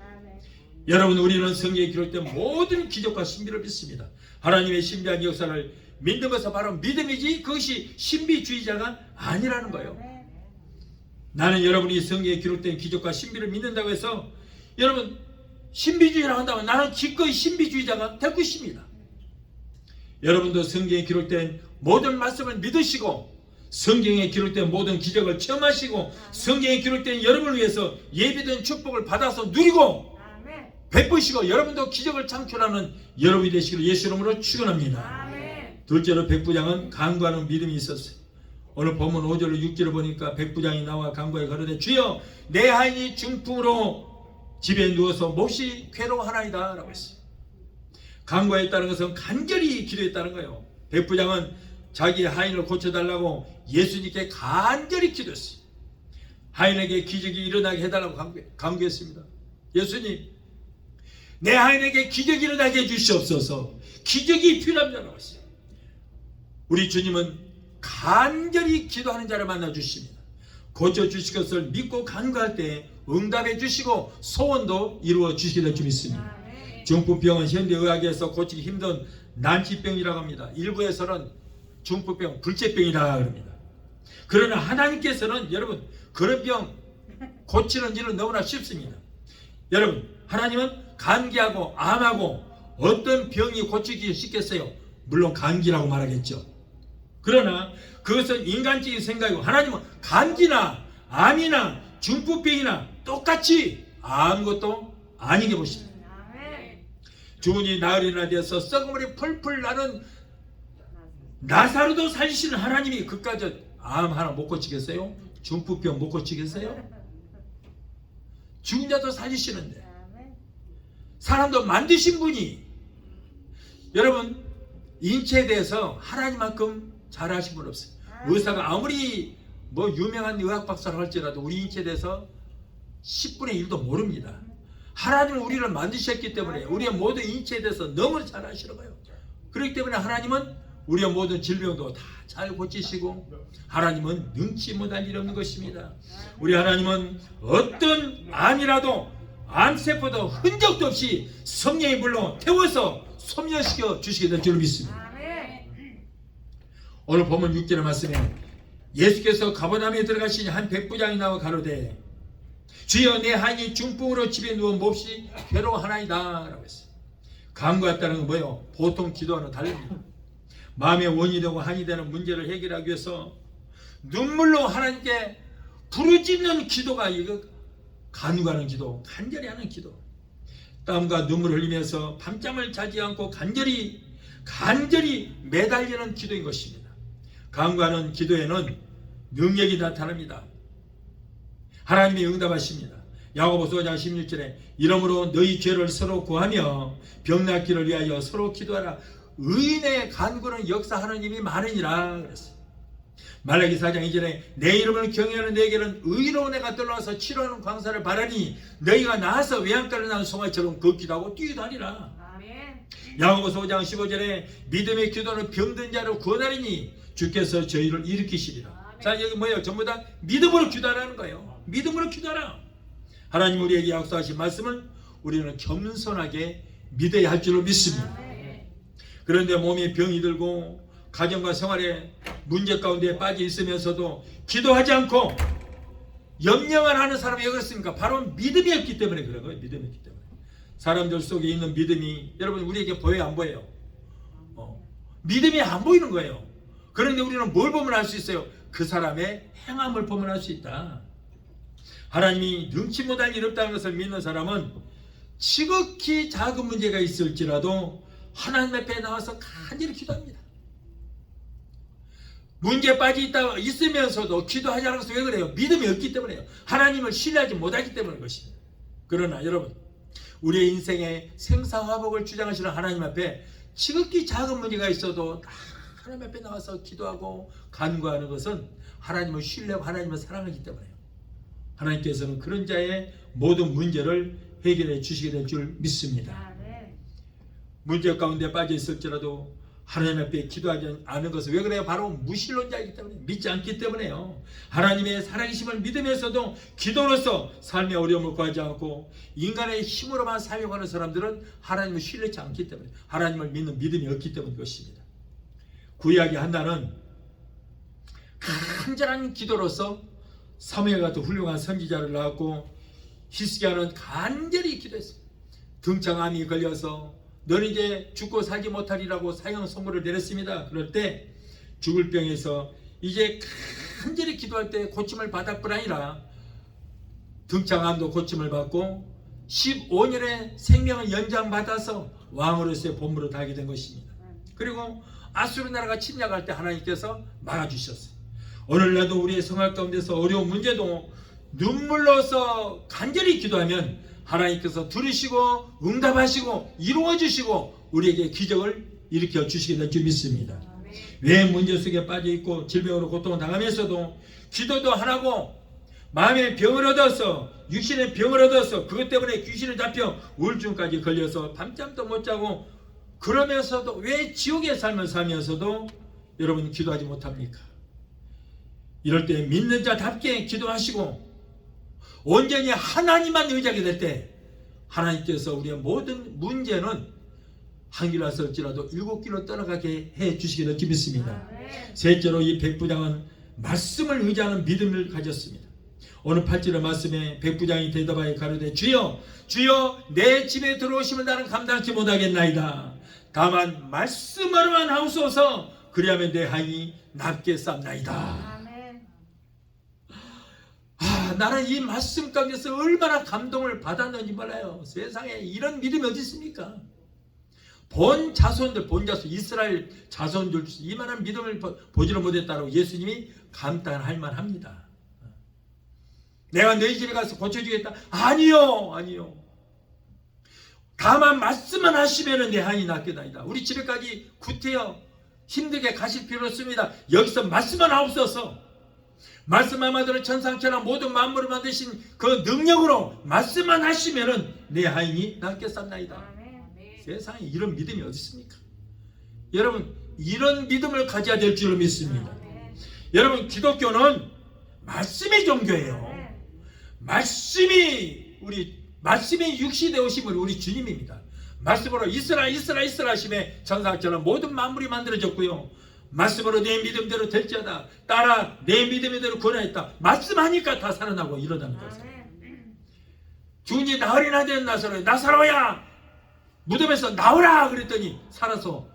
여러분 우리는 성경에 기록된 모든 기적과 신비를 믿습니다. 하나님의 신비한 역사를 믿는 것은 바로 믿음이지 그것이 신비주의자가 아니라는 거예요. 나는 여러분이 성경에 기록된 기적과 신비를 믿는다고 해서 여러분 신비주의라고 한다면 나는 기꺼이 신비주의자가 될 것입니다. 여러분도 성경에 기록된 모든 말씀을 믿으시고 성경에 기록된 모든 기적을 체험하시고 성경에 기록된 여러분을 위해서 예비된 축복을 받아서 누리고 베푸시고 여러분도 기적을 창출하는 여러분이 되시기를 예수 이름으로 축원합니다. 둘째로 백부장은 간구하는 믿음이 있었어요. 오늘 본문 5절로 6절을 보니까 백부장이 나와 간구에 가로되 주여 내 하인이 중풍으로 집에 누워서 몹시 괴로워하나이다 라고 했어요. 간구했다는 것은 간절히 기도했다는 거예요. 백부장은 자기의 하인을 고쳐달라고 예수님께 간절히 기도했어요. 하인에게 기적이 일어나게 해달라고 간구했습니다. 예수님 내 하인에게 기적이 일어나게 해주시옵소서. 기적이 필요합니다라고 했어요. 우리 주님은 간절히 기도하는 자를 만나주십니다. 고쳐주실 것을 믿고 간구할 때 응답해 주시고 소원도 이루어 주시게 될 줄 믿습니다. 중풍병은 현대의학에서 고치기 힘든 난치병이라고 합니다. 일부에서는 중풍병, 불치병이라고 합니다. 그러나 하나님께서는 여러분 그런 병 고치는 일은 너무나 쉽습니다. 여러분 하나님은 감기하고 암하고 어떤 병이 고치기 쉽겠어요? 물론 감기라고 말하겠죠. 그러나 그것은 인간적인 생각이고 하나님은 감기나 암이나 중풍병이나 똑같이 아무것도 아니게 보십니다. 죽은 이 나흘이나 되어서 썩은물이 풀풀 나는 나사로도 살리시는 하나님이 그까지 암 하나 못 고치겠어요? 중풍병 못 고치겠어요? 죽은 자도 살리시는데 사람도 만드신 분이 여러분 인체에 대해서 하나님만큼 잘하신 분 없어요. 의사가 아무리 유명한 의학 박사를 할지라도 우리 인체에 대해서 10분의 1도 모릅니다. 하나님은 우리를 만드셨기 때문에 우리의 모든 인체에 대해서 너무 잘 아시는 거예요. 그렇기 때문에 하나님은 우리의 모든 질병도 다 잘 고치시고 하나님은 능치 못할 일 없는 것입니다. 우리 하나님은 어떤 암이라도 암세포도 흔적도 없이 성령의 불로 태워서 소멸시켜 주시게 될 줄 믿습니다. 오늘 본문 6절의 말씀에 예수께서 가버나움에 들어가시니 한 백부장이 나와 가로되 주여 내 하인이 중풍으로 집에 누워 몹시 괴로워하나이다 라고 했어요. 간구했다는 건 뭐예요? 보통 기도와는 다릅니다. 마음의 원이 되고 한이 되는 문제를 해결하기 위해서 눈물로 하나님께 부르짖는 기도가 이거 간구하는 기도, 간절히 하는 기도. 땀과 눈물을 흘리면서 밤잠을 자지 않고 간절히 매달리는 기도인 것입니다. 간구하는 기도에는 능력이 나타납니다. 하나님이 응답하십니다. 야고보서 5장 16절에 이러므로 너희 죄를 서로 구하며 병낫기를 위하여 서로 기도하라. 의인의 간구는 역사하는 힘이 많으니라 그랬어요. 말라기 4장 2절에 내 이름을 경외하는 너에게는 의로운 애가 떠나서 치료하는 광사를 바라니 너희가 나와서 외양간을 나는 송아지처럼 걷기도 하고 뛰기도 하니라. 야고보서 5장 15절에 믿음의 기도는 병든 자를 구원하리니 주께서 저희를 일으키시리라. 자, 여기 뭐예요? 전부 다 믿음으로 기도하라는 거예요. 믿음으로 기도하라. 하나님 우리에게 약속하신 말씀을 우리는 겸손하게 믿어야 할 줄로 믿습니다. 그런데 몸에 병이 들고 가정과 생활에 문제 가운데 빠져 있으면서도 기도하지 않고 염려만 하는 사람이 왜 그렇습니까? 바로 믿음이 없기 때문에 그런 거예요. 믿음이 없기 때문에. 사람들 속에 있는 믿음이 여러분 우리에게 보여요? 안 보여요? 믿음이 안 보이는 거예요. 그런데 우리는 뭘 보면 알 수 있어요? 그 사람의 행함을 보면 알 수 있다. 하나님이 능치 못할 일 없다는 것을 믿는 사람은 지극히 작은 문제가 있을지라도 하나님 앞에 나와서 간절히 기도합니다. 문제에 빠져 있으면서도 기도하지 않은 것은 왜 그래요? 믿음이 없기 때문에요. 하나님을 신뢰하지 못하기 때문인 것입니다. 그러나 여러분, 우리의 인생의 생사화복을 주장하시는 하나님 앞에 지극히 작은 문제가 있어도 하나님 앞에 나와서 기도하고 간구하는 것은 하나님을 신뢰하고 하나님을 사랑하기 때문에요. 하나님께서는 그런 자의 모든 문제를 해결해 주시게 될 줄 믿습니다. 문제 가운데 빠져 있을지라도 하나님 앞에 기도하지 않은 것은 왜 그래요? 바로 무신론자이기 때문에, 믿지 않기 때문에요. 하나님의 살아계심을 믿으면서도 기도로서 삶의 어려움을 구하지 않고 인간의 힘으로만 살려고 하는 사람들은 하나님을 신뢰치 않기 때문에, 하나님을 믿는 믿음이 없기 때문인 것입니다. 구약의 한나는 간절한 기도로서 사무엘 같은 훌륭한 선지자를 낳았고 히스기야는 간절히 기도했습니다. 등창암이 걸려서 너는 이제 죽고 살지 못하리라고 사형 선고를 내렸습니다. 그럴 때 죽을 병에서 이제 간절히 기도할 때 고침을 받을 뿐 아니라 등창암도 고침을 받고 15년의 생명을 연장받아서 왕으로서의 본무를 다하게 된 것입니다. 그리고 아수르 나라가 침략할 때 하나님께서 막아주셨어요. 오늘날도 우리의 생활 가운데서 어려운 문제도 눈물로서 간절히 기도하면 하나님께서 들으시고 응답하시고 이루어주시고 우리에게 기적을 일으켜 주시게 될 줄 믿습니다. 왜 문제 속에 빠져있고 질병으로 고통을 당하면서도 기도도 안 하고 마음의 병을 얻어서 육신의 병을 얻어서 그것 때문에 귀신을 잡혀 우울증까지 걸려서 밤잠도 못 자고 그러면서도 왜 지옥의 삶을 살면서도 여러분 기도하지 못합니까? 이럴 때 믿는 자답게 기도하시고 온전히 하나님만 의지하게 될 때 하나님께서 우리의 모든 문제는 한 길로 왔을지라도 7길로 떠나가게 해 주시게 될 줄 믿습니다. 셋째로 이 백부장은 말씀을 의지하는 믿음을 가졌습니다. 오늘 8절의 말씀에 백부장이 대답하여 가로되 주여 주여 내 집에 들어오시면 나는 감당치 못하겠나이다. 다만 말씀으로만 하옵소서. 그리하면 내 하인이 낫게 쌉나이다. 나는 이 말씀 가운데서 얼마나 감동을 받았는지 몰라요. 세상에 이런 믿음이 어디 있습니까? 본 자손 이스라엘 자손들 이만한 믿음을 보지를 못했다고 예수님이 감탄할 만합니다. 내가 너희 집에 가서 고쳐주겠다. 아니요. 다만 말씀만 하시면 내 하인이 낫겠나이다. 우리 집에까지 구태여 힘들게 가실 필요 없습니다. 여기서 말씀만 하옵소서. 말씀 한마디로 천상천하 모든 만물을 만드신 그 능력으로 말씀만 하시면은 내 하인이 낫게 쌉나이다. 세상에 이런 믿음이 어디 있습니까? 여러분 이런 믿음을 가져야 될 줄로 믿습니다. 여러분 기독교는 말씀의 종교예요. 말씀이 우리 말씀이 육신에 오신 우리 주님입니다. 말씀으로 있으라 있으라 있으라 하심에 천사처럼 모든 만물이 만들어졌고요. 말씀으로 내 믿음대로 될지어다. 따라 내 믿음대로 구원하였다. 말씀하니까 다 살아나고 일어나는 것이에요. 죽은 지 나흘이나 된 나사로야 무덤에서 나오라 그랬더니 살아서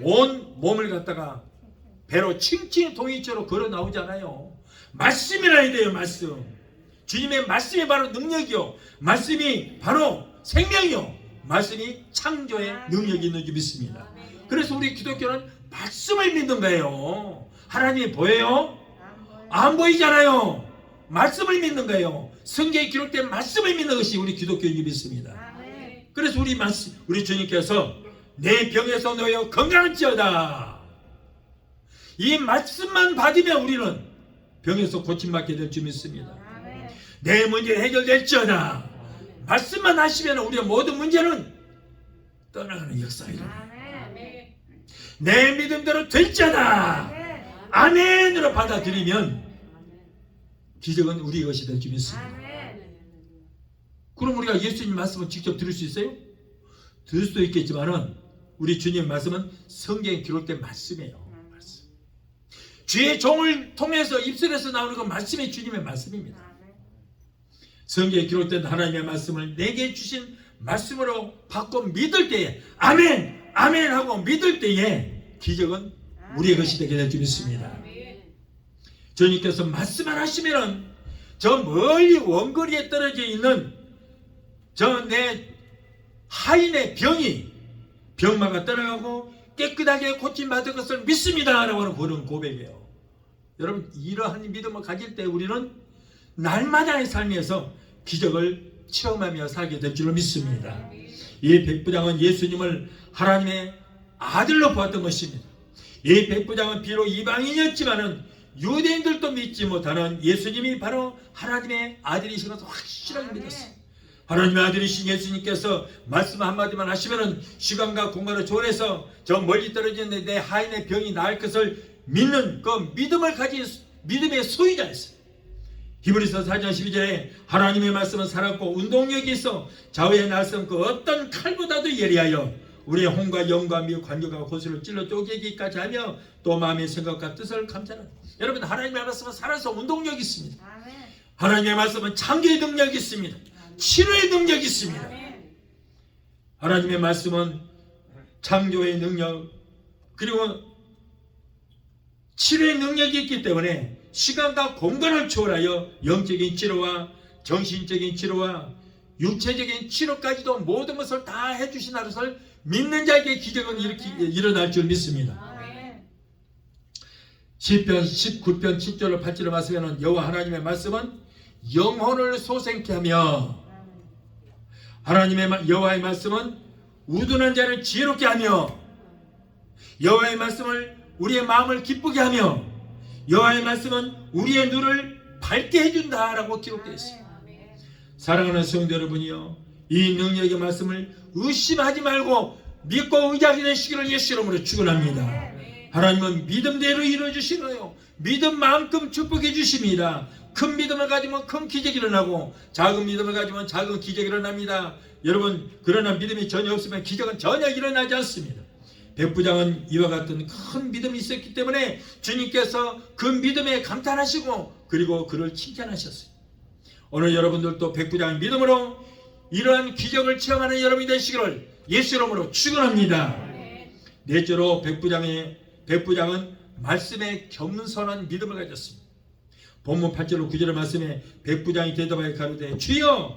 온 몸을 갖다가 배로 칭칭 동이처럼 걸어 나오잖아요. 말씀이라 해야 돼요. 말씀. 주님의 말씀이 바로 능력이요, 말씀이 바로 생명이요, 말씀이 창조의 능력이 있는 줄 믿습니다. 그래서 우리 기독교는 말씀을 믿는 거예요. 하나님이 보여요? 안 보이잖아요. 말씀을 믿는 거예요. 성경에 기록된 말씀을 믿는 것이 우리 기독교인이 믿습니다. 그래서 우리 주님께서 내 병에서 놓여 건강할지어다. 이 말씀만 받으면 우리는 병에서 고침받게 될 줄 믿습니다. 내 문제 해결될지어다. 말씀만 하시면 우리의 모든 문제는 떠나가는 역사가 일어나요. 내 믿음대로 될지어다. 아멘으로 받아들이면 기적은 우리 것이 될 줄 믿습니다. 그럼 우리가 예수님 말씀을 직접 들을 수 있어요? 들을 수도 있겠지만은 우리 주님 말씀은 성경에 기록된 말씀이에요. 말씀. 주의 종을 통해서 입술에서 나오는 건 말씀이 주님의 말씀입니다. 성경에 기록된 하나님의 말씀을 내게 주신 말씀으로 받고 믿을 때에 아멘 아멘 하고 믿을 때에 기적은 우리의 것이 되게 될 줄 믿습니다. 주님께서 말씀만 하시면은 저 멀리 원거리에 떨어져 있는 저 내 하인의 병마가 떠나가고 깨끗하게 고침받을 것을 믿습니다 라고 하는 그런 고백이에요. 여러분, 이러한 믿음을 가질 때 우리는 날마다의 삶에서 기적을 체험하며 살게 될 줄로 믿습니다. 이 백부장은 예수님을 하나님의 아들로 보았던 것입니다. 이 백부장은 비록 이방인이었지만은 유대인들도 믿지 못하는 예수님이 바로 하나님의 아들이신 것을 확실하게 믿었어요. 하나님의 아들이신 예수님께서 말씀 한마디만 하시면은 시간과 공간을 초월해서 저 멀리 떨어지는 내 하인의 병이 나을 것을 믿는 그 믿음을 가진 믿음의 소유자였어요. 히브리서 4장 12절에 하나님의 말씀은 살았고 운동력이 있어 좌우의 날선 그 어떤 칼보다도 예리하여 우리의 혼과 영과 미혹 관계가 고수를 찔러 쪼개기까지 하며 또 마음의 생각과 뜻을 감찰하는. 여러분, 하나님의 말씀은 살아서 운동력이 있습니다. 하나님의 말씀은 창조의 능력이 있습니다. 치료의 능력이 있습니다. 하나님의 말씀은 창조의 능력 그리고 치료의 능력이 있기 때문에 시간과 공간을 초월하여 영적인 치료와 정신적인 치료와 육체적인 치료까지도 모든 것을 다 해주신 것을 믿는 자에게 기적은 이렇게 일어날 줄 믿습니다. 시편 19편 7절로 8절을 말씀하면 여호와 하나님의 말씀은 영혼을 소생케 하며 여호와의 말씀은 우둔한 자를 지혜롭게 하며 여호와의 말씀을 우리의 마음을 기쁘게 하며 여호와의 말씀은 우리의 눈을 밝게 해준다라고 기록되어 있습니다. 사랑하는 성도 여러분이요, 이 능력의 말씀을 의심하지 말고 믿고 의지하게 되시기를 예수 이름으로 축원합니다. 하나님은 믿음대로 이루어주시나요? 믿음만큼 축복해 주십니다. 큰 믿음을 가지면 큰 기적이 일어나고 작은 믿음을 가지면 작은 기적이 일어납니다. 여러분, 그러나 믿음이 전혀 없으면 기적은 전혀 일어나지 않습니다. 백부장은 이와 같은 큰 믿음이 있었기 때문에 주님께서 그 믿음에 감탄하시고 그리고 그를 칭찬하셨어요. 오늘 여러분들도 백부장의 믿음으로 이러한 기적을 체험하는 여러분이 되시기를 예수 이름으로 축원합니다. 넷째로 백부장은 말씀에 겸손한 믿음을 가졌습니다. 본문 8절로 9절의 말씀에 백부장이 대답하여 가로되 주여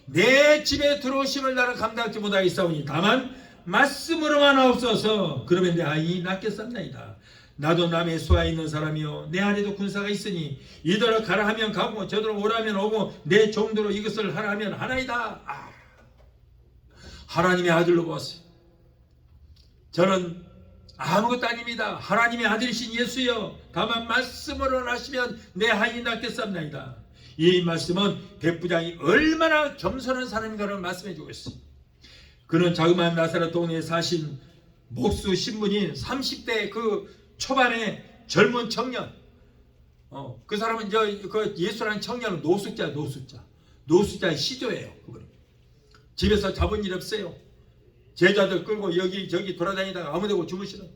내 집에 들어오심을 나는 감당하지 못하겠사오니 다만 말씀으로만 하옵소서. 그러면 내 아이 낫겠사옵나이다. 나도 남의 수하에 있는 사람이요 내 안에도 군사가 있으니 이더러 가라 하면 가고 저더러 오라 하면 오고 내 종대로 이것을 하라 하면 하나이다. 하나님의 아들로 보았어요. 저는 아무것도 아닙니다. 하나님의 아들이신 예수여 다만 말씀으로 하시면 내 아이 낫겠사옵나이다. 이 말씀은 백부장이 얼마나 겸손한 사람인가를 말씀해 주고 있습니다. 그는 자그마한 나사렛 동네에 사신 목수 신분인 30대 그 초반의 젊은 청년, 그 사람은 그 예수라는 청년은 노숙자. 노수자의 시조예요. 그거는. 집에서 잡은 일 없어요. 제자들 끌고 여기저기 돌아다니다가 아무데고 주무시는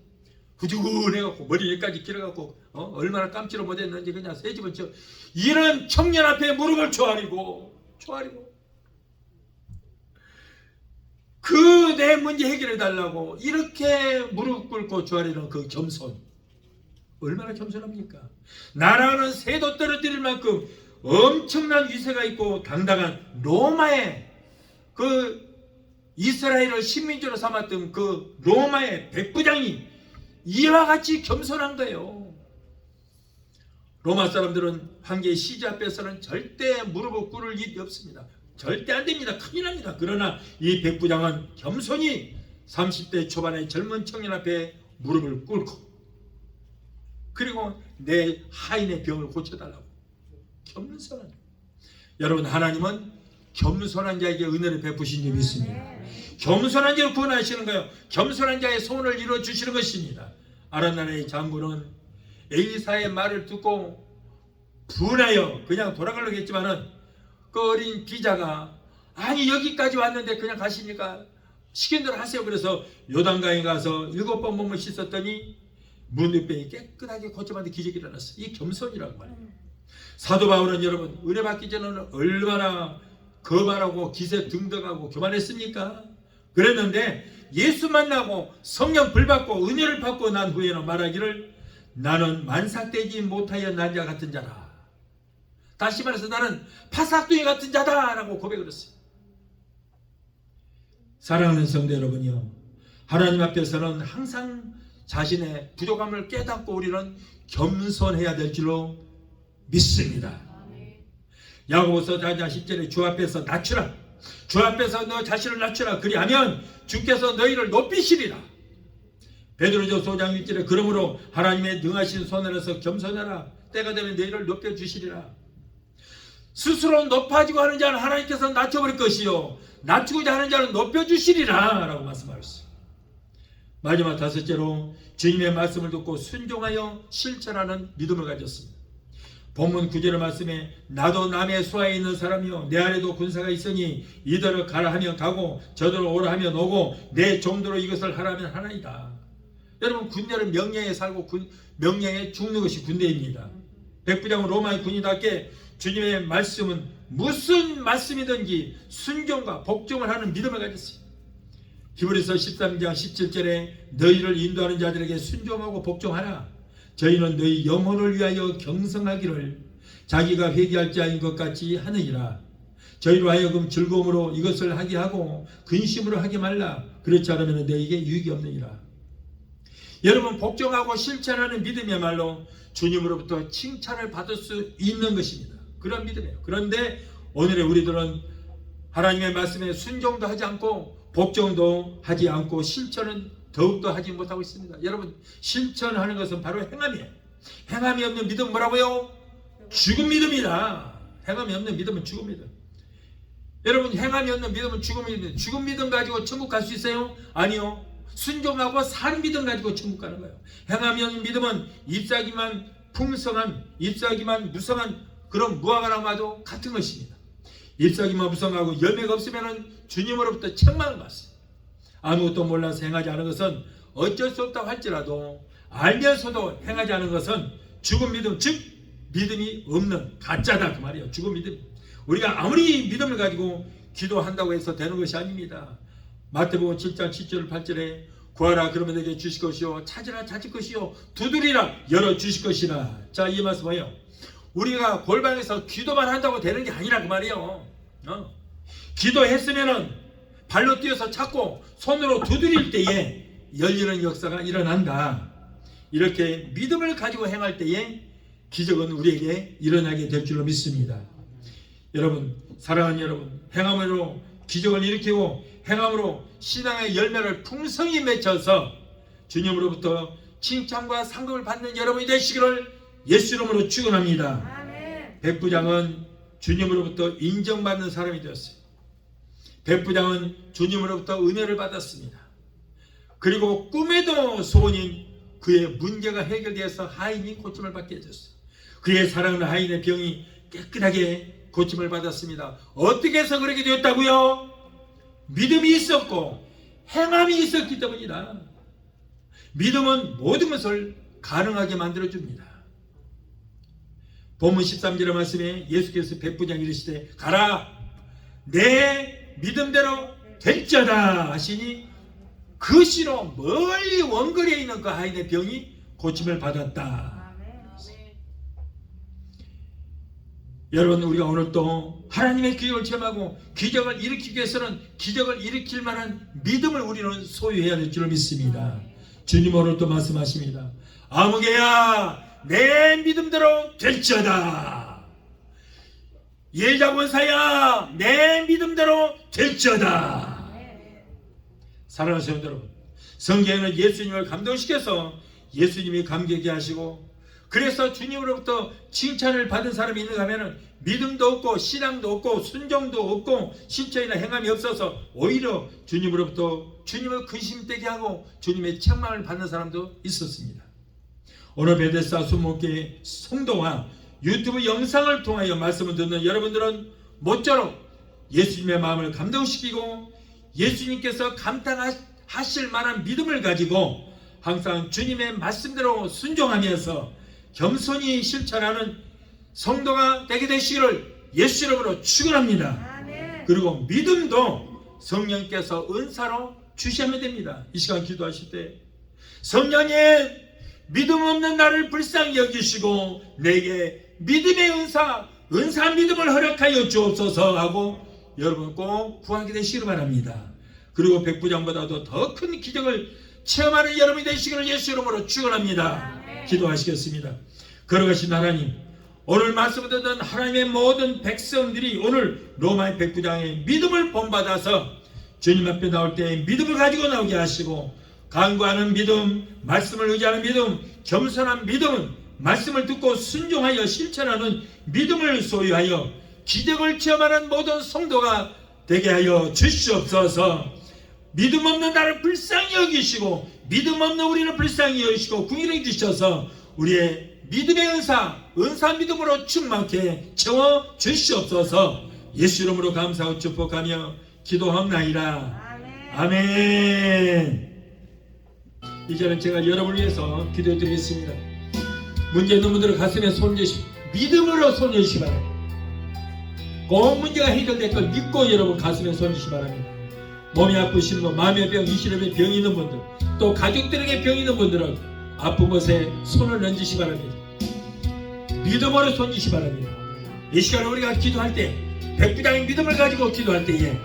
후주근해갖고 머리까지 길어갖고 얼마나 깜찍을 못했는지 그냥 새집을 쳐 이런 청년 앞에 무릎을 조아리고 그 내 문제 해결해 달라고 이렇게 무릎 꿇고 조아리는 그 겸손 얼마나 겸손합니까? 나라는 새도 떨어뜨릴 만큼 엄청난 위세가 있고 당당한 로마의 그 이스라엘을 식민지로 삼았던 그 로마의 백부장이 이와 같이 겸손한 거예요. 로마 사람들은 황제의 시제 앞에서는 절대 무릎을 꿇을 일이 없습니다. 절대 안 됩니다. 큰일 납니다. 그러나 이 백부장은 겸손히 30대 초반의 젊은 청년 앞에 무릎을 꿇고 그리고 내 하인의 병을 고쳐달라고 겸손한 여러분 하나님은 겸손한 자에게 은혜를 베푸신 줄 믿습니다. 겸손한 자를 구원하시는 거예요. 겸손한 자의 소원을 이루어주시는 것입니다. 아랫나라의 장군은 엘리사의 말을 듣고 분하여 그냥 돌아가려고 했지만은 그 어린 비자가 아니 여기까지 왔는데 그냥 가시니까 시킨 대로 하세요. 그래서 요단강에 가서 7번 몸을 씻었더니 문둥병이 깨끗하게 고쳐받는 기적이 일어났어요. 이 겸손이라고 말해요. 사도 바울은 여러분 은혜 받기 전에는 얼마나 거만하고 기세 등등하고 교만했습니까? 그랬는데 예수 만나고 성령 불 받고 은혜를 받고 난 후에는 말하기를 나는 만삭되지 못하여 난 자 같은 자라. 다시 말해서 나는 파삭둥이 같은 자다 라고 고백을 했어요. 사랑하는 성도 여러분이요, 하나님 앞에서는 항상 자신의 부족함을 깨닫고 우리는 겸손해야 될 줄로 믿습니다. 야고보서 4장 10절에 주 앞에서 낮추라. 주 앞에서 너 자신을 낮추라. 그리하면 주께서 너희를 높이시리라. 베드로전서 5장 6절에 그러므로 하나님의 능하신 손안에서 겸손하라. 때가 되면 너희를 높여주시리라. 스스로 높아지고 하는 자는 하나님께서 낮춰버릴 것이요 낮추고자 하는 자는 높여주시리라 라고 말씀하셨어요. 마지막 5째로 주님의 말씀을 듣고 순종하여 실천하는 믿음을 가졌습니다. 본문 9절의 말씀에 나도 남의 수하에 있는 사람이요 내 아래도 군사가 있으니 이더러 가라 하면 가고 저더러 오라 하면 오고 내 정도로 이것을 하라면 하나이다. 여러분 군대는 명령에 살고 명령에 죽는 것이 군대입니다. 백부장은 로마의 군인답게 주님의 말씀은 무슨 말씀이든지 순종과 복종을 하는 믿음을 가졌어요. 히브리서 13장 17절에 너희를 인도하는 자들에게 순종하고 복종하라. 저희는 너희 영혼을 위하여 경성하기를 자기가 회개할 자인 것 같이 하느니라. 저희로 하여금 즐거움으로 이것을 하게 하고 근심으로 하게 말라. 그렇지 않으면 너희에게 유익이 없느니라. 여러분 복종하고 실천하는 믿음이야말로 주님으로부터 칭찬을 받을 수 있는 것입니다. 그런 믿음이에요. 그런데 오늘의 우리들은 하나님의 말씀에 순종도 하지 않고 복종도 하지 않고 실천은 더욱더 하지 못하고 있습니다. 여러분 실천하는 것은 바로 행함이에요. 행함이 없는 믿음은 뭐라고요? 죽은 믿음이다. 행함이 없는 믿음은 죽은 믿음. 여러분 행함이 없는 믿음은 죽은 믿음. 죽은 믿음 가지고 천국 갈 수 있어요? 아니요. 순종하고 산 믿음 가지고 천국 가는 거예요. 행함이 없는 믿음은 잎사귀만 풍성한 잎사귀만 무성한 그런 무화과나무와도 같은 것입니다. 잎사귀만 무성하고 열매가 없으면 주님으로부터 책망을 받습니다. 아무것도 몰라서 행하지 않은 것은 어쩔 수 없다고 할지라도 알면서도 행하지 않은 것은 죽은 믿음, 즉 믿음이 없는 가짜다 그 말이에요. 죽은 믿음. 우리가 아무리 믿음을 가지고 기도한다고 해서 되는 것이 아닙니다. 마태복음 7장 7절 8절에 구하라 그러면 내게 주실 것이요 찾으라 찾을 것이요 두드리라 열어 주실 것이라. 자, 이 말씀 뭐예요? 우리가 골방에서 기도만 한다고 되는 게 아니라 그 말이에요. 기도했으면은 발로 뛰어서 찾고 손으로 두드릴 때에 열리는 역사가 일어난다. 이렇게 믿음을 가지고 행할 때에 기적은 우리에게 일어나게 될 줄로 믿습니다. 여러분, 사랑하는 여러분, 행함으로 기적을 일으키고 행함으로 신앙의 열매를 풍성히 맺혀서 주님으로부터 칭찬과 상급을 받는 여러분이 되시기를 예수 이름으로 축원합니다. 백부장은 주님으로부터 인정받는 사람이 되었어요. 백부장은 주님으로부터 은혜를 받았습니다. 그리고 꿈에도 소원인 그의 문제가 해결되어서 하인이 고침을 받게 해줬어요. 그의 사랑하는 하인의 병이 깨끗하게 고침을 받았습니다. 어떻게 해서 그렇게 되었다고요? 믿음이 있었고 행함이 있었기 때문이다. 믿음은 모든 것을 가능하게 만들어줍니다. 본문 13절의 말씀에 예수께서 백부장에 이르시되 가라 내 믿음대로 될지어다 하시니 그 시로 멀리 원거리에 있는 그 하인의 병이 고침을 받았다. 여러분, 우리가 오늘 또 하나님의 기적을 체험하고 기적을 일으키기 위해서는 기적을 일으킬 만한 믿음을 우리는 소유해야 될 줄 믿습니다. 주님 오늘 또 말씀하십니다. 아무개야 내 믿음대로 될지어다. 예자권사야 내 믿음대로 될지어다. 사랑하는 성도 여러분, 성경에는 예수님을 감동시켜서 예수님이 감격해 하시고, 그래서 주님으로부터 칭찬을 받은 사람이 있는가 하면 믿음도 없고 신앙도 없고 순종도 없고 실천이나 행함이 없어서 오히려 주님으로부터 주님을 근심되게 하고 주님의 책망을 받는 사람도 있었습니다. 오늘 베데스다 순목교회 성도와 유튜브 영상을 통하여 말씀을 듣는 여러분들은 모쪼록 예수님의 마음을 감동시키고 예수님께서 감탄하실 만한 믿음을 가지고 항상 주님의 말씀대로 순종하면서 겸손히 실천하는 성도가 되게 되시기를 예수 이름으로 축원합니다. 그리고 믿음도 성령께서 은사로 주시면 됩니다. 이 시간 기도하실 때 성령님 믿음 없는 나를 불쌍히 여기시고 내게 믿음의 은사 믿음을 허락하여 주옵소서 하고 여러분 꼭 구하게 되시기를 바랍니다. 그리고 백부장보다도 더 큰 기적을 체험하는 여러분이 되시기를 예수 이름으로 축원합니다. 기도하시겠습니다. 걸어가신 하나님, 오늘 말씀을 듣는 하나님의 모든 백성들이 오늘 로마의 백부장의 믿음을 본받아서 주님 앞에 나올 때 믿음을 가지고 나오게 하시고 간구하는 믿음, 말씀을 의지하는 믿음, 겸손한 믿음, 말씀을 듣고 순종하여 실천하는 믿음을 소유하여 기적을 체험하는 모든 성도가 되게 하여 주시옵소서. 믿음 없는 나를 불쌍히 여기시고 믿음 없는 우리를 불쌍히 여기시고 긍휼히 주셔서 우리의 믿음의 은사 믿음으로 충만케 채워 주시옵소서. 예수 이름으로 감사하고 축복하며 기도합나이다. 아멘. 이제는 제가 여러분을 위해서 기도드리겠습니다. 문제 있는 분들은 가슴에 손 주시고 믿음으로 손 주시기 바랍니다. 꼭 문제가 해결될 걸 믿고 여러분 가슴에 손 주시기 바랍니다. 몸이 아프신 분, 마음의 병, 이시름의 병이 있는 분들, 또 가족들에게 병이 있는 분들은 아픈 곳에 손을 얹으시기 바랍니다. 믿음으로 손 주시기 바랍니다. 이 시간에 우리가 기도할 때 백부장의 믿음을 가지고 기도할 때에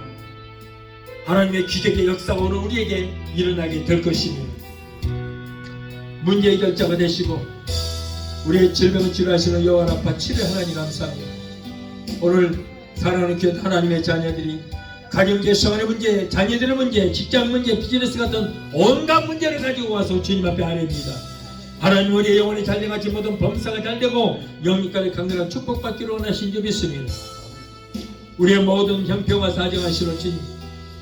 하나님의 기적의 역사가 오늘 우리에게 일어나게 될 것입니다. 문제 해결자가 되시고 우리의 질병을 치료하시는 여호와 라파 치료 하나님 감사합니다. 오늘 사랑하는 교회 하나님의 자녀들이 가정계 생활의 문제, 자녀들의 문제, 직장 문제, 비즈니스 같은 온갖 문제를 가지고 와서 주님 앞에 아뢰입니다. 하나님 우리의 영혼이 잘돼가지 모든 범사가 잘되고 영육간의 강력한 축복받기를 원하신 줄 믿습니다. 우리의 모든 형편과 사정하시는 주님,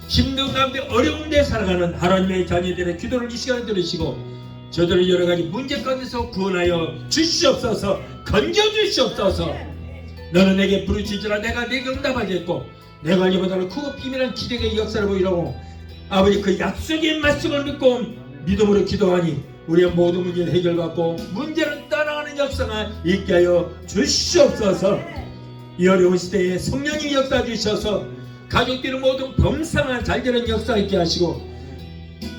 힘든 가운데 어려운 데 살아가는 하나님의 자녀들의 기도를 이 시간에 들으시고 저들을 여러가지 문제 가운데서 구원하여 주시옵소서. 건져주시옵소서. 너는 내게 부르짖으라 내가 내게 응답하겠고 내가 알기보다는 크고 비밀한 기적의 역사를 보이라고 아버지 그 약속의 말씀을 믿고 믿음으로 기도하니 우리의 모든 문제를 해결받고 문제를 따라가는 역사가 있게 하여 주시옵소서. 이 어려운 시대에 성령님 역사 주셔서 가족들의 모든 범사가 잘 되는 역사 있게 하시고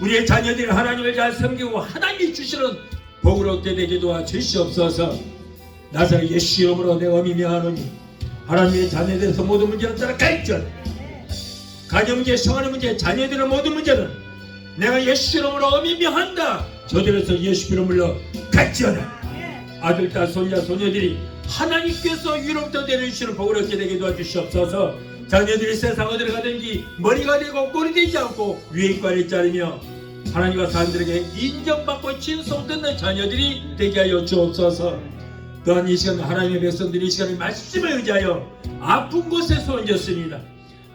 우리의 자녀들이 하나님을 잘 섬기고 하나님이 주시는 복을 얻게 되게 도와 주시옵소서. 나사렛 예수 이름으로 내가 명하노니 하나님의 자녀들에서 모든 문제를 따라 갈지어다. 가정 문제, 생활의 문제, 자녀들의 모든 문제는 내가 예수 이름으로 엄히 명한다. 저들에서 예수 이름으로 갈지어다. 아들, 딸, 손자, 소녀들이 하나님께서 위로부터 내려주시는 복을 얻게 되게 도와주시옵소서. 자녀들이 세상 어디를 가든지 머리가 되고 꼴이 되지 않고 위에 이빨을 자르며 하나님과 사람들에게 인정받고 진송 듣는 자녀들이 되게 하여 주옵소서. 또한 이 시간 하나님의 백성들이 이 시간에 말씀을 의지하여 아픈 곳에 손을 얹었습니다.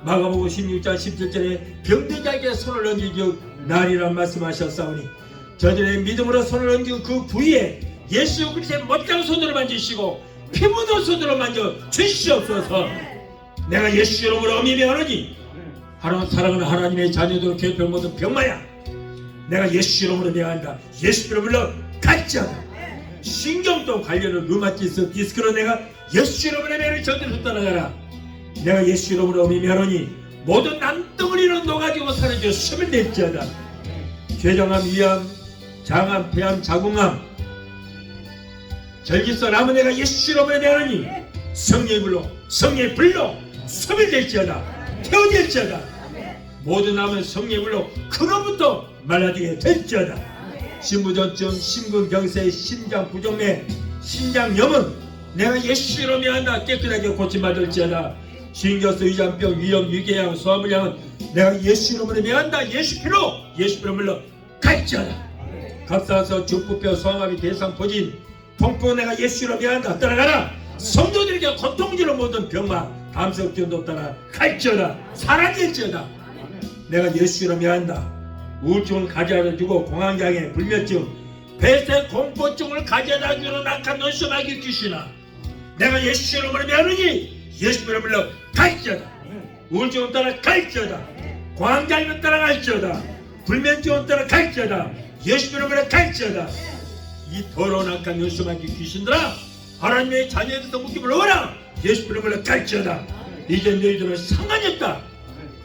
마가복음 16장 17절에 병든 자에게 손을 얹은 날이란 말씀하셨사오니 저들의 믿음으로 손을 얹은 그 부위에 예수 그리스도의 못다한 손으로 만지시고 피 묻은 손으로 만져 주시옵소서. 내가 예수 이름으로 엄히 명하노니 사랑하는 하나님의 자녀들로 괴롭힘 모든 병마야 내가 예수 이름으로 명한다. 예수 이름으로 갈지어다. 신경도 관련은 류마티스 디스크로 내가 예수 이름으로 매를 저들어 떠나가라. 내가 예수 이름으로 엄히 명하노니 모든 남덩어리는 녹아지고 사라져 숨을 낼지어다. 췌장암, 위암, 장암, 폐암, 자궁암, 절기성 암은 내가 예수 이름으로 명하노니 성령의 불로 성령의 불로 숨을 낼지어다. 태워질지어다. 모든 암은 성령의 불로 그로부터 말라지게 될지어다. 심부전증, 심근경색, 심장부종맥, 심장염은 내가 예수 이름으로 명한다. 깨끗하게 고침받을지어다. 신경성, 위장병, 위염, 위궤양, 소화불량은 내가 예수 이름으로 명한다. 예수 피로 예수 이름으로 갈지어다. 갑상선, 중부뼈, 소화마비, 대상포진, 통풍 내가 예수 이름으로 명한다. 따라가라. 성도들에게 고통주는 모든 병마, 감성증도 따라 갈지어다. 사라질지어다. 내가 예수 이름으로 명한다. 우울증을 가져다 주고 공황장애, 불면증, 폐쇄 공포증을 가져다 주는 악한 논수마귀 귀신아 내가 예수 이름으로 명하노니 예수 이름으로 갈지어다. 우울증은 따라 갈지어다. 공황장애는 따라 갈지어다. 불면증은 따라 갈지어다. 예수 이름으로 갈지어다. 이 더러운 악한 논수마귀 귀신들아 하나님의 자녀에서 묶임을 오라. 예수 이름으로 갈지어다. 이제 너희들은 상관이 없다.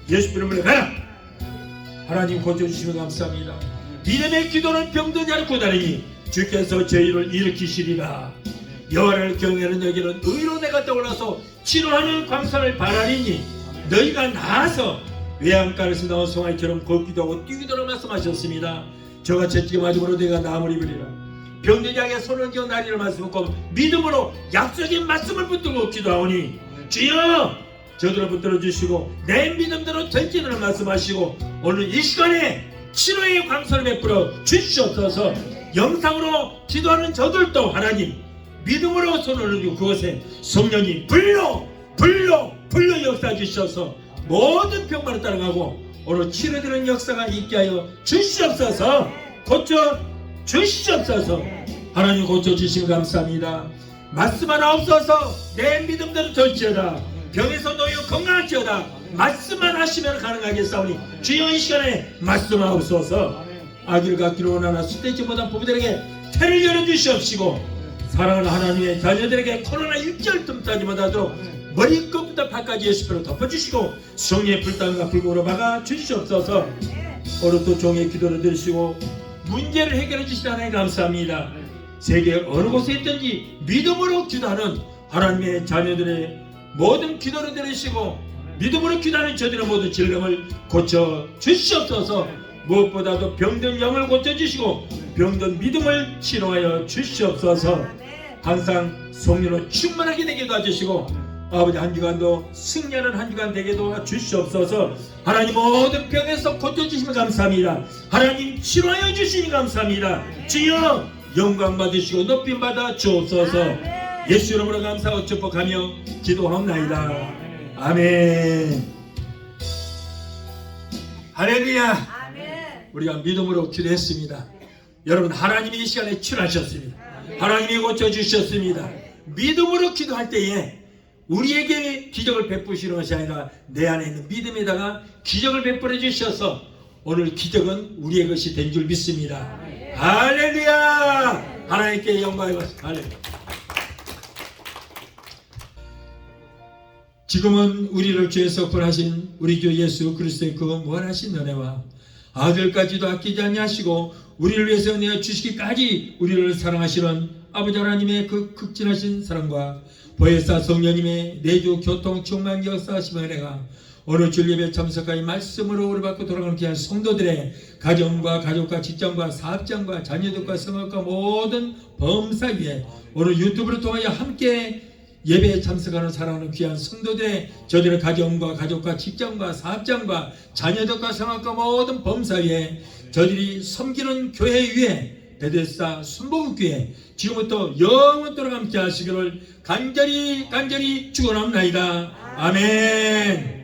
예수 이름으로 가라. 하나님 고쳐주시면 감사합니다. 믿음의 기도는 병든 자를 고다르니 주께서 저희를 일으키시리라. 여호와를 경외하는 너희는 의로 내가 떠올라서 치료하는 광선을 바라리니 너희가 나아서 외양간에서 나온 송아지처럼 걷기도 하고 뛰기도 하고 말씀하셨습니다. 저가 채찍에 맞음으로 너희가 나음을 입으리라. 병든 자에게 손을 기어 나리를 말씀하고 믿음으로 약속의 말씀을 붙들고 기도하오니 주여 저들을 붙들어 주시고 내 믿음대로 될지를 말씀하시고 오늘 이 시간에 치료의 광선을 베풀어 주시옵소서. 영상으로 기도하는 저들도 하나님 믿음으로 손을 올리고 그곳에 성령이 불로 역사 주시옵소서. 모든 병마를 따라가고 오늘 치료되는 역사가 있게 하여 주시옵소서. 고쳐 주시옵소서. 하나님 고쳐 주시면 감사합니다. 말씀 하나 없어서 내 믿음대로 될지어다. 병에서 놓여 건강할지어다. 말씀만 하시면 가능하겠사오니 주여 이 시간에 말씀하옵소서. 아기를 갖기로 원하나 수태지 못한 부부들에게 태를 열어주시옵시고 사랑하는 하나님의 자녀들에게 코로나 일절 틈타지 못하도록 머리끝부터 발까지 예수께로 덮어주시고 성령의 불땅과 불구로 막아 주시옵소서. 오늘도 종의 기도를 들으시고 문제를 해결해 주시다 하나님 감사합니다. 세계 어느 곳에 있든지 믿음으로 기도하는 하나님의 자녀들의 모든 기도를 들으시고 믿음으로 기도하는 저들의 모든 질병을 고쳐 주시옵소서. 무엇보다도 병든 영을 고쳐주시고 병든 믿음을 치료하여 주시옵소서. 항상 성령으로 충만하게 되게 도와주시고 아버지 한 주간도 승리하는 한 주간 되게 도와주시옵소서. 하나님 모든 병에서 고쳐주시면 감사합니다. 하나님 치료하여 주시니 감사합니다. 주여 영광 받으시고 높임 받아 주옵소서. 예수 이름으로 감사하고 축복하며 기도하옵나이다. 아멘. 할렐루야. 우리가 믿음으로 기도했습니다. 여러분 하나님이 이 시간에 출하셨습니다. 하나님이 고쳐주셨습니다. 믿음으로 기도할 때에 우리에게 기적을 베푸시는 것이 아니라 내 안에 있는 믿음에다가 기적을 베풀어 주셔서 오늘 기적은 우리의 것이 된 줄 믿습니다. 할렐루야. 하나님께 영광이 받습니다. 할렐루야. 지금은 우리를 죄에서 구원하신 우리 주 예수 그리스도의 그 무한하신 은혜와 아들까지도 아끼지 아니하시고 우리를 위해서 내어 주시기까지 우리를 사랑하시는 아버지 하나님의 그 극진하신 사랑과 보혜사 성령님의 내주 교통 충만 역사하심의 은혜가 오늘 주 예배 참석하여 말씀으로 우리 받고 돌아가는 귀한 성도들의 가정과 가족과 직장과 사업장과 자녀들과 성업과 모든 범사 위에 오늘 유튜브를 통하여 함께 예배에 참석하는 사랑하는 귀한 성도들의 저들의 가정과 가족과 직장과 사업장과 자녀들과 성악과 모든 범사에 저들이 섬기는 교회 위에 베데스다 순복음교회 지금부터 영원토록 함께 하시기를 간절히 축원합니다. 아멘.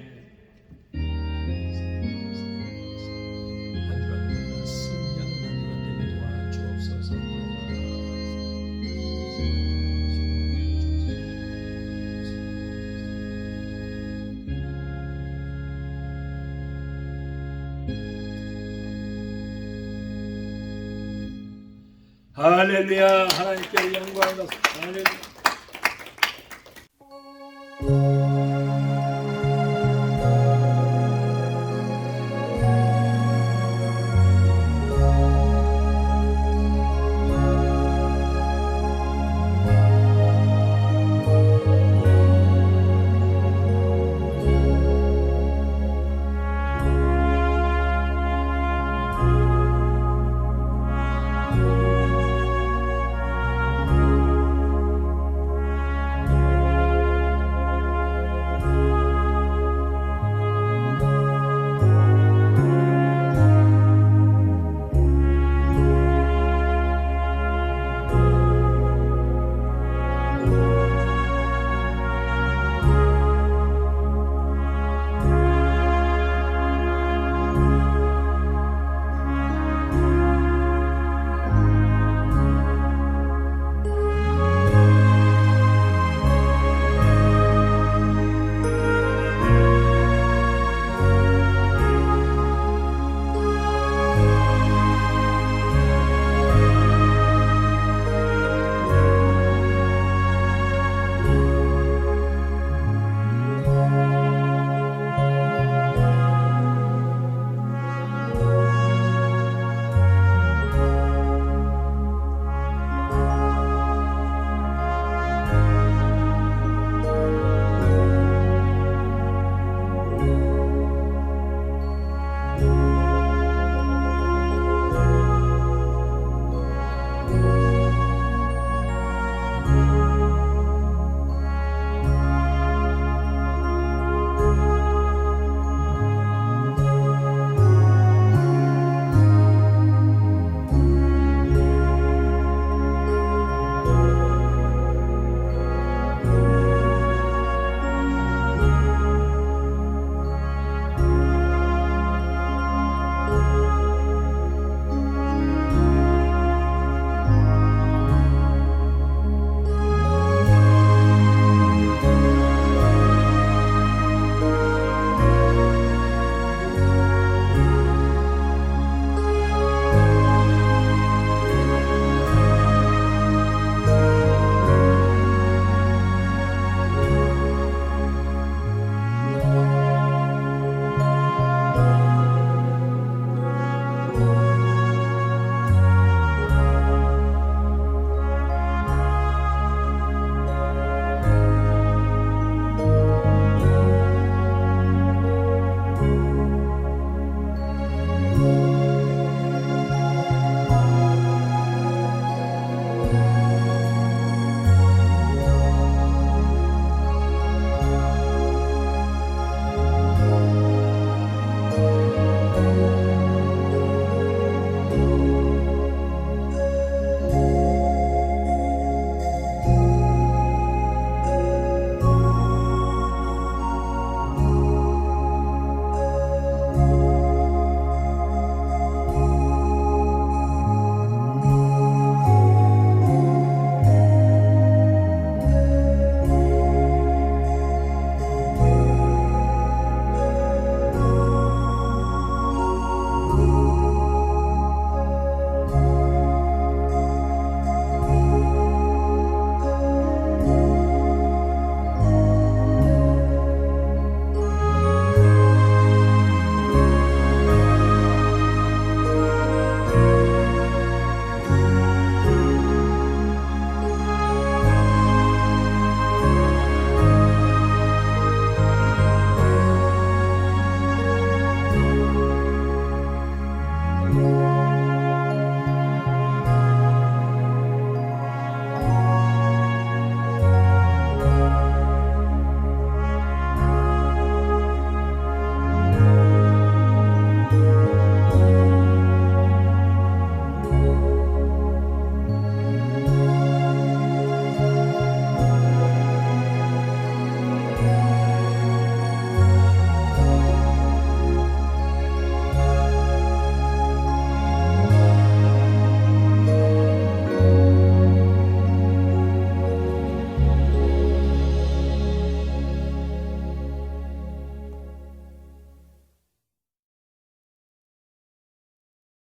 할렐루야. 하나님께 영광을 받습니다. 할렐루야. you.